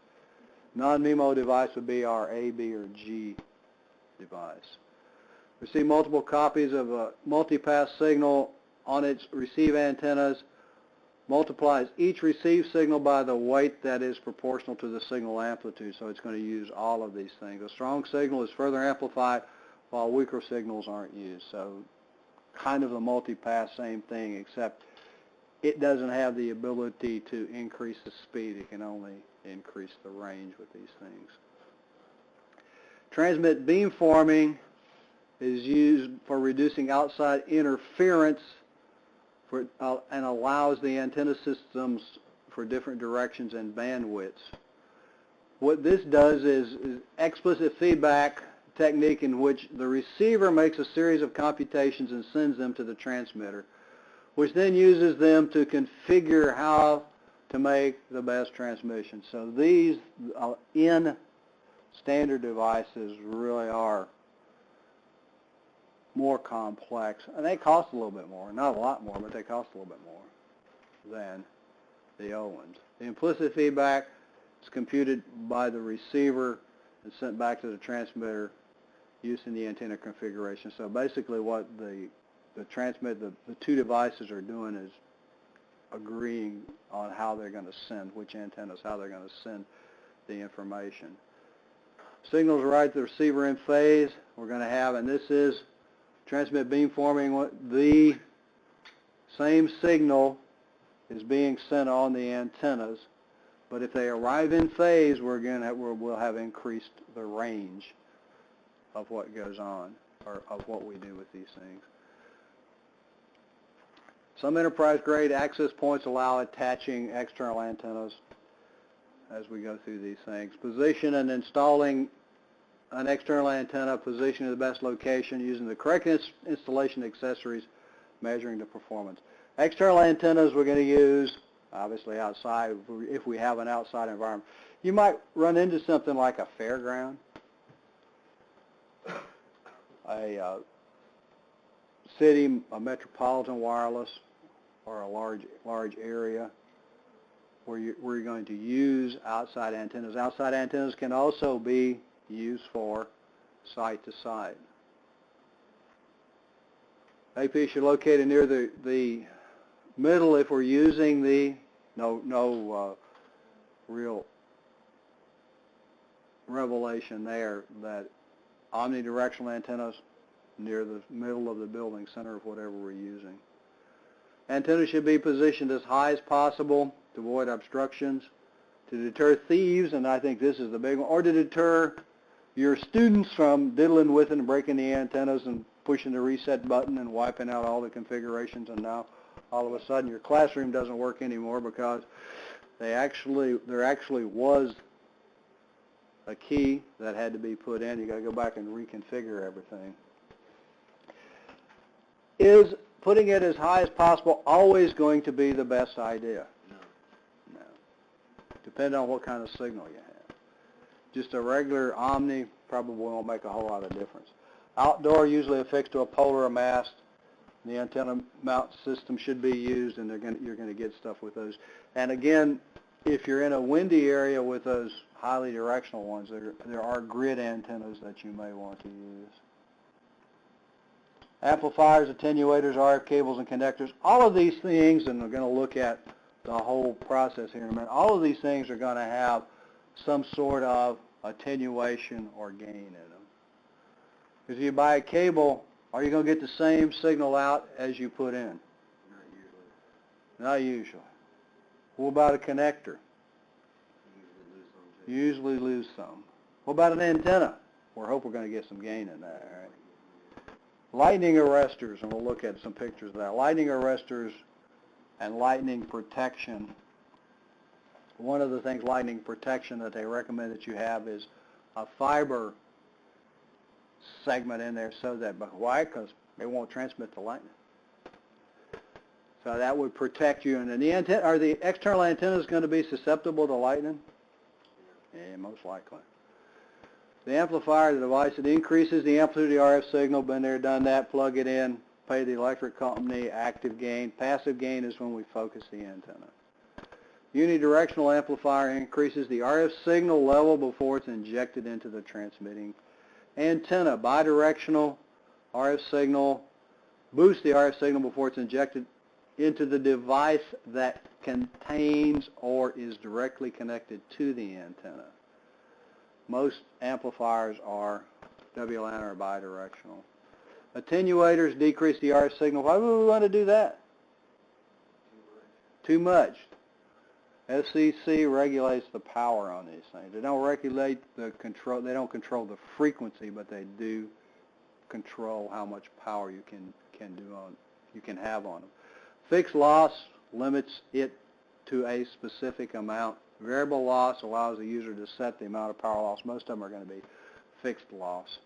Non-MIMO device would be our A, B, or G device. Receive multiple copies of a multipath signal on its receive antennas, multiplies each received signal by the weight that is proportional to the signal amplitude, so it's going to use all of these things. A strong signal is further amplified while weaker signals aren't used. So kind of a multipath, same thing, except it doesn't have the ability to increase the speed. It can only increase the range with these things. Transmit beamforming is used for reducing outside interference and allows the antenna systems for different directions and bandwidths. What this does is explicit feedback technique in which the receiver makes a series of computations and sends them to the transmitter, which then uses them to configure how to make the best transmission. So these in standard devices really are more complex, and they cost a little bit more. Not a lot more, but they cost a little bit more than the old ones. The implicit feedback is computed by the receiver and sent back to the transmitter using the antenna configuration. So basically what the two devices are doing is agreeing on how they're going to send, which antennas, how they're going to send the information. Signals right to the receiver in phase. We're going to have, and this is transmit beamforming, the same signal is being sent on the antennas, but if they arrive in phase, we'll have increased the range of what goes on, or of what we do with these things. Some enterprise-grade access points allow attaching external antennas as we go through these things. Position and installing an external antenna, position in the best location, using the correct installation accessories, measuring the performance. External antennas we're going to use, obviously outside, if we have an outside environment. You might run into something like a fairground, a city, a metropolitan wireless, or a large area where you're going to use outside antennas. Outside antennas can also be used for site-to-site. AP should locate it near the middle if we're using the no real revelation there that omnidirectional antennas near the middle of the building, center of whatever we're using. Antennas should be positioned as high as possible to avoid obstructions, to deter thieves, and I think this is the big one, or to deter your students from diddling with it and breaking the antennas and pushing the reset button and wiping out all the configurations, and now all of a sudden your classroom doesn't work anymore because there actually was a key that had to be put in. You got to go back and reconfigure everything. Is putting it as high as possible always going to be the best idea? No. Depending on what kind of signal you have. Just a regular Omni probably won't make a whole lot of difference. Outdoor, usually affixed to a pole or a mast. The antenna mount system should be used, and you're going to get stuff with those. And again, if you're in a windy area with those highly directional ones, there are grid antennas that you may want to use. Amplifiers, attenuators, RF cables, and connectors. All of these things, and we're going to look at the whole process here in a minute, all of these things are going to have some sort of attenuation or gain in them. Because if you buy a cable, are you going to get the same signal out as you put in? Not usually. Not usually. What about a connector? Usually lose some. What about an antenna? We hope we're going to get some gain in that. All right. Lightning arresters, and we'll look at some pictures of that. Lightning arresters and lightning protection. One of the things lightning protection that they recommend that you have is a fiber segment in there so that, but why? Because it won't transmit the lightning. So that would protect you. And then the antenna, are the external antennas going to be susceptible to lightning? Yeah, most likely. The amplifier, the device that increases the amplitude of the RF signal, been there, done that, plug it in, pay the electric company, active gain. Passive gain is when we focus the antenna. Unidirectional amplifier increases the RF signal level before it's injected into the transmitting antenna. Bidirectional RF signal boosts the RF signal before it's injected into the device that contains or is directly connected to the antenna. Most amplifiers are WLAN or bidirectional. Attenuators decrease the RF signal. Why would we want to do that? Too much. FCC regulates the power on these things. They don't regulate the control. They don't control the frequency, but they do control how much power you can have on them. Fixed loss limits it to a specific amount. Variable loss allows the user to set the amount of power loss. Most of them are going to be fixed loss.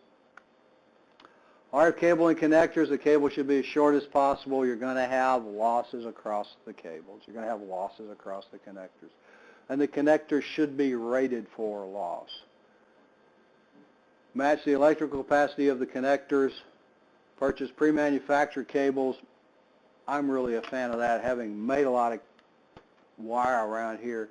RF cable and connectors, the cable should be as short as possible. You're going to have losses across the cables. You're going to have losses across the connectors. And the connectors should be rated for loss. Match the electrical capacity of the connectors. Purchase pre-manufactured cables. I'm really a fan of that, having made a lot of wire around here.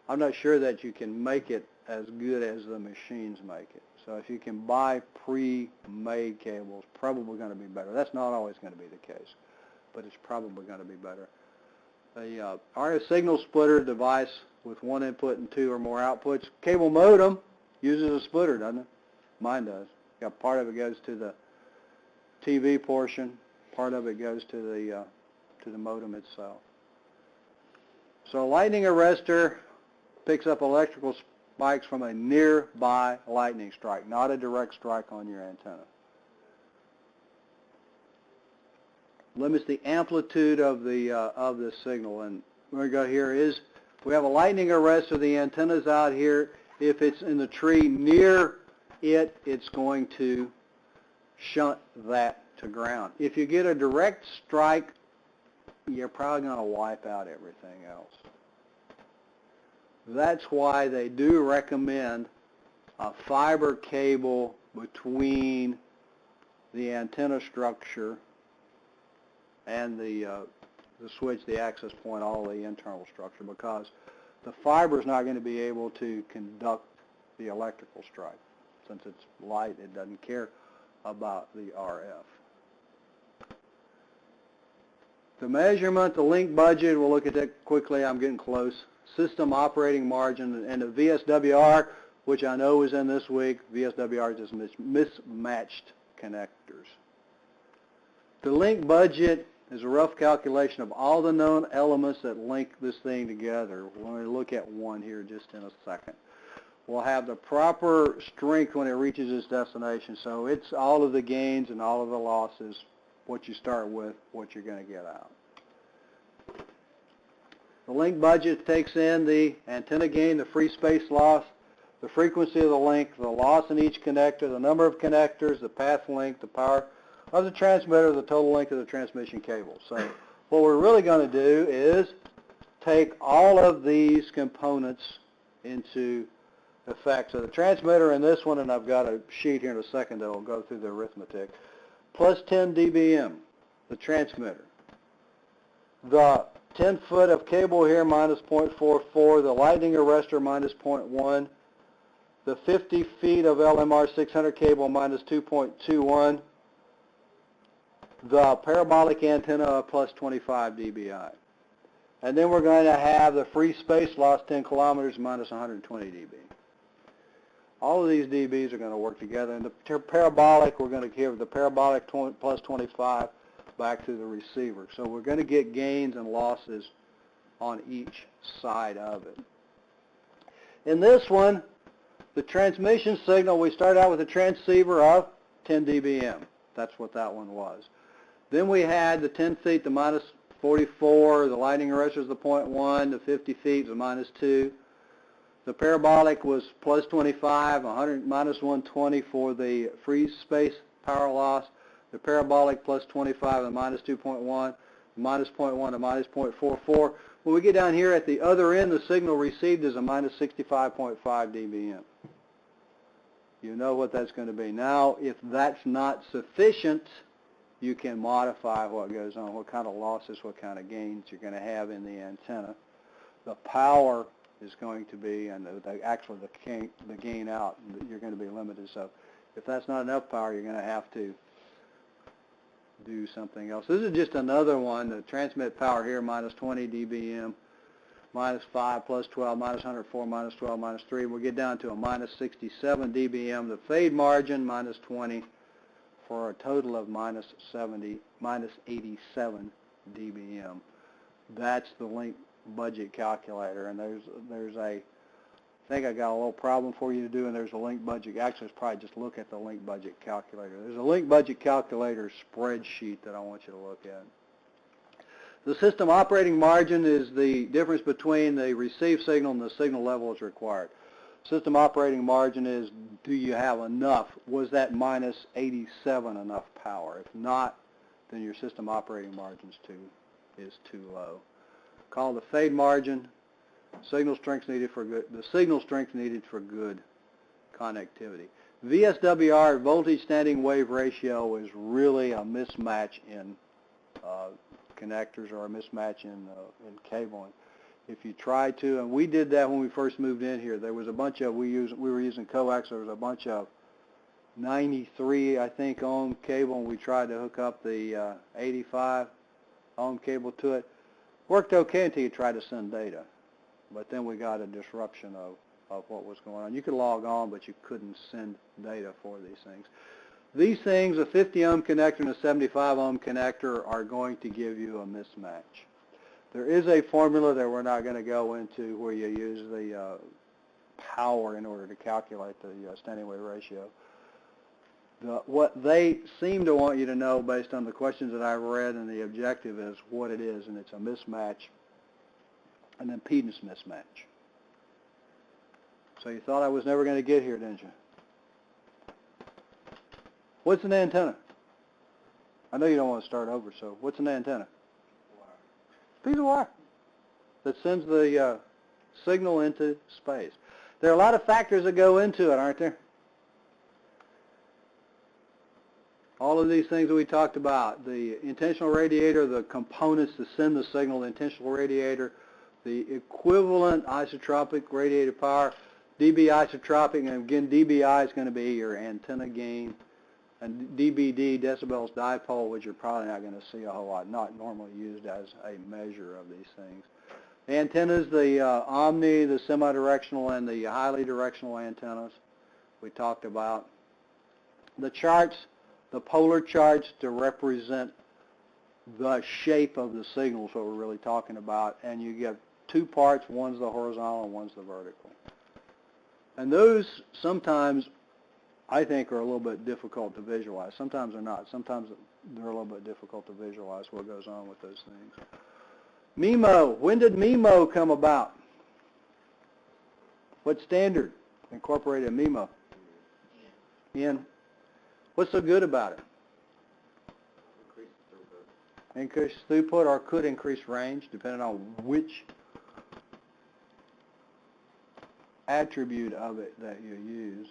I'm not sure that you can make it as good as the machines make it. So if you can buy pre-made cables, probably going to be better. That's not always going to be the case, but it's probably going to be better. A RF signal splitter device with one input and two or more outputs. Cable modem uses a splitter, doesn't it? Mine does. Got part of it goes to the TV portion, part of it goes to the modem itself. So a lightning arrestor picks up electrical spikes from a nearby lightning strike, not a direct strike on your antenna. Limits the amplitude of the signal, and what we got here is we have a lightning arrestor. The antenna's out here. If it's in the tree near it, it's going to shunt that to ground. If you get a direct strike, you're probably going to wipe out everything else. That's why they do recommend a fiber cable between the antenna structure and the switch, the access point, all the internal structure, because the fiber is not going to be able to conduct the electrical strike. Since it's light, it doesn't care about the RF. The measurement, the link budget, we'll look at that quickly. I'm getting close. System operating margin, and the VSWR, which I know is in this week. VSWR is just mismatched connectors. The link budget is a rough calculation of all the known elements that link this thing together. We're going to look at one here just in a second. We'll have the proper strength when it reaches its destination. So it's all of the gains and all of the losses, what you start with, what you're going to get out. The link budget takes in the antenna gain, the free space loss, the frequency of the link, the loss in each connector, the number of connectors, the path length, the power of the transmitter, the total length of the transmission cable. So what we're really going to do is take all of these components into effect. So the transmitter in this one, and I've got a sheet here in a second that will go through the arithmetic, plus 10 dBm, the transmitter. The 10 foot of cable here minus 0.44, the lightning arrestor minus 0.1, the 50 feet of LMR 600 cable minus 2.21, the parabolic antenna plus 25 dBi. And then we're going to have the free space loss 10 kilometers minus 120 dB. All of these dBs are going to work together. And the parabolic, we're going to give the parabolic plus 25 back to the receiver. So we're going to get gains and losses on each side of it. In this one, the transmission signal, we start out with a transceiver of 10 dBm. That's what that one was. Then we had the 10 feet, the minus 44, the lightning arrestor is the 0.1, the 50 feet, the minus 2. The parabolic was plus 25, minus 120 for the free space power loss. The parabolic plus 25, the minus 2.1, minus 0.1, the minus 0.44. When we get down here at the other end, the signal received is a minus 65.5 dBm. You know what that's going to be. Now, if that's not sufficient, you can modify what goes on, what kind of losses, what kind of gains you're going to have in the antenna. The power is going to be, and actually the gain out, you're going to be limited. So if that's not enough power, you're going to have to do something else. This is just another one. The transmit power here, minus 20 dBm, minus 5, plus 12, minus 104, minus 12, minus 3. We'll get down to a minus 67 dBm. The fade margin, minus 20, for a total of minus 87 dBm. That's the link budget calculator, and there's a, I think I got a little problem for you to do, and there's a link budget. Actually, it's probably just look at the link budget calculator. There's a link budget calculator spreadsheet that I want you to look at. The system operating margin is the difference between the received signal and the signal level is required. System operating margin is, do you have enough? Was that minus 87 enough power? If not, then your system operating margin is too low. Call the fade margin. Signal strength needed for good. The signal strength needed for good connectivity. VSWR, voltage standing wave ratio, is really a mismatch in connectors or a mismatch in cabling. If you try to, and we did that when we first moved in here, there was a bunch of, we were using coax, there was a bunch of 93, I think, ohm cable, and we tried to hook up the 85 ohm cable to it. Worked okay until you tried to send data, but then we got a disruption of what was going on. You could log on, but you couldn't send data for these things. These things, a 50 ohm connector and a 75 ohm connector, are going to give you a mismatch. There is a formula that we're not going to go into where you use the power in order to calculate the standing wave ratio. What they seem to want you to know based on the questions that I've read and the objective is what it is, and it's a mismatch, an impedance mismatch. So you thought I was never going to get here, didn't you? What's an antenna? I know you don't want to start over, so what's an antenna? Piece of wire that sends the signal into space. There are a lot of factors that go into it, aren't there? All of these things that we talked about, the intentional radiator, the components to send the signal, the intentional radiator, the equivalent isotropic radiated power, dB isotropic, and again, dBi is going to be your antenna gain, and dBd, decibels dipole, which you're probably not going to see a whole lot, not normally used as a measure of these things. The antennas, the Omni, the semidirectional, and the highly directional antennas we talked about. The charts, the polar charts to represent the shape of the signal is what we're really talking about, and you get two parts, one's the horizontal and one's the vertical. And those sometimes I think are a little bit difficult to visualize. Sometimes they're not. Sometimes they're a little bit difficult to visualize what goes on with those things. MIMO. When did MIMO come about? What standard incorporated MIMO? In. What's so good about it? Increase throughput, or could increase range, depending on which attribute of it that you use.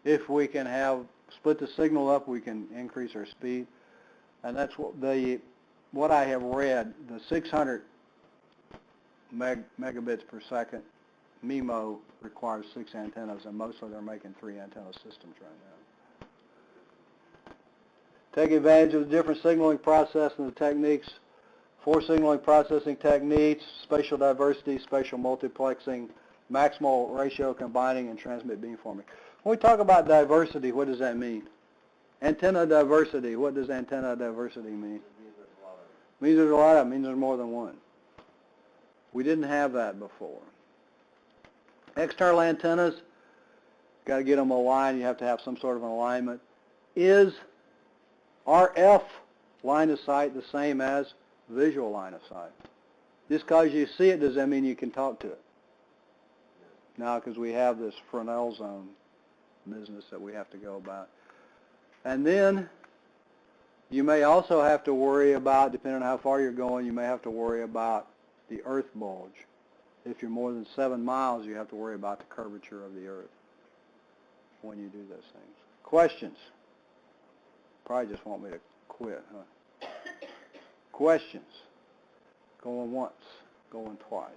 If we can split the signal up, we can increase our speed. And that's what I have read, the 600 megabits per second MIMO requires 6 antennas, and mostly they're making 3 antenna systems right now. Take advantage of the different signaling process and the techniques. 4 signaling processing techniques: spatial diversity, spatial multiplexing, maximal ratio combining, and transmit beamforming. When we talk about diversity, what does that mean? Antenna diversity, what does antenna diversity mean? It means there's a lot of them. It means there's more than one. We didn't have that before. External antennas, got to get them aligned. You have to have some sort of an alignment. Is RF line of sight the same as visual line of sight? Just because you see it, does that mean you can talk to it? No, because we have this Fresnel Zone business that we have to go about. And then you may also have to worry about, depending on how far you're going, you may have to worry about the earth bulge. If you're more than 7 miles, you have to worry about the curvature of the earth when you do those things. Questions? Probably just want me to quit, huh? Questions? Going once, going twice.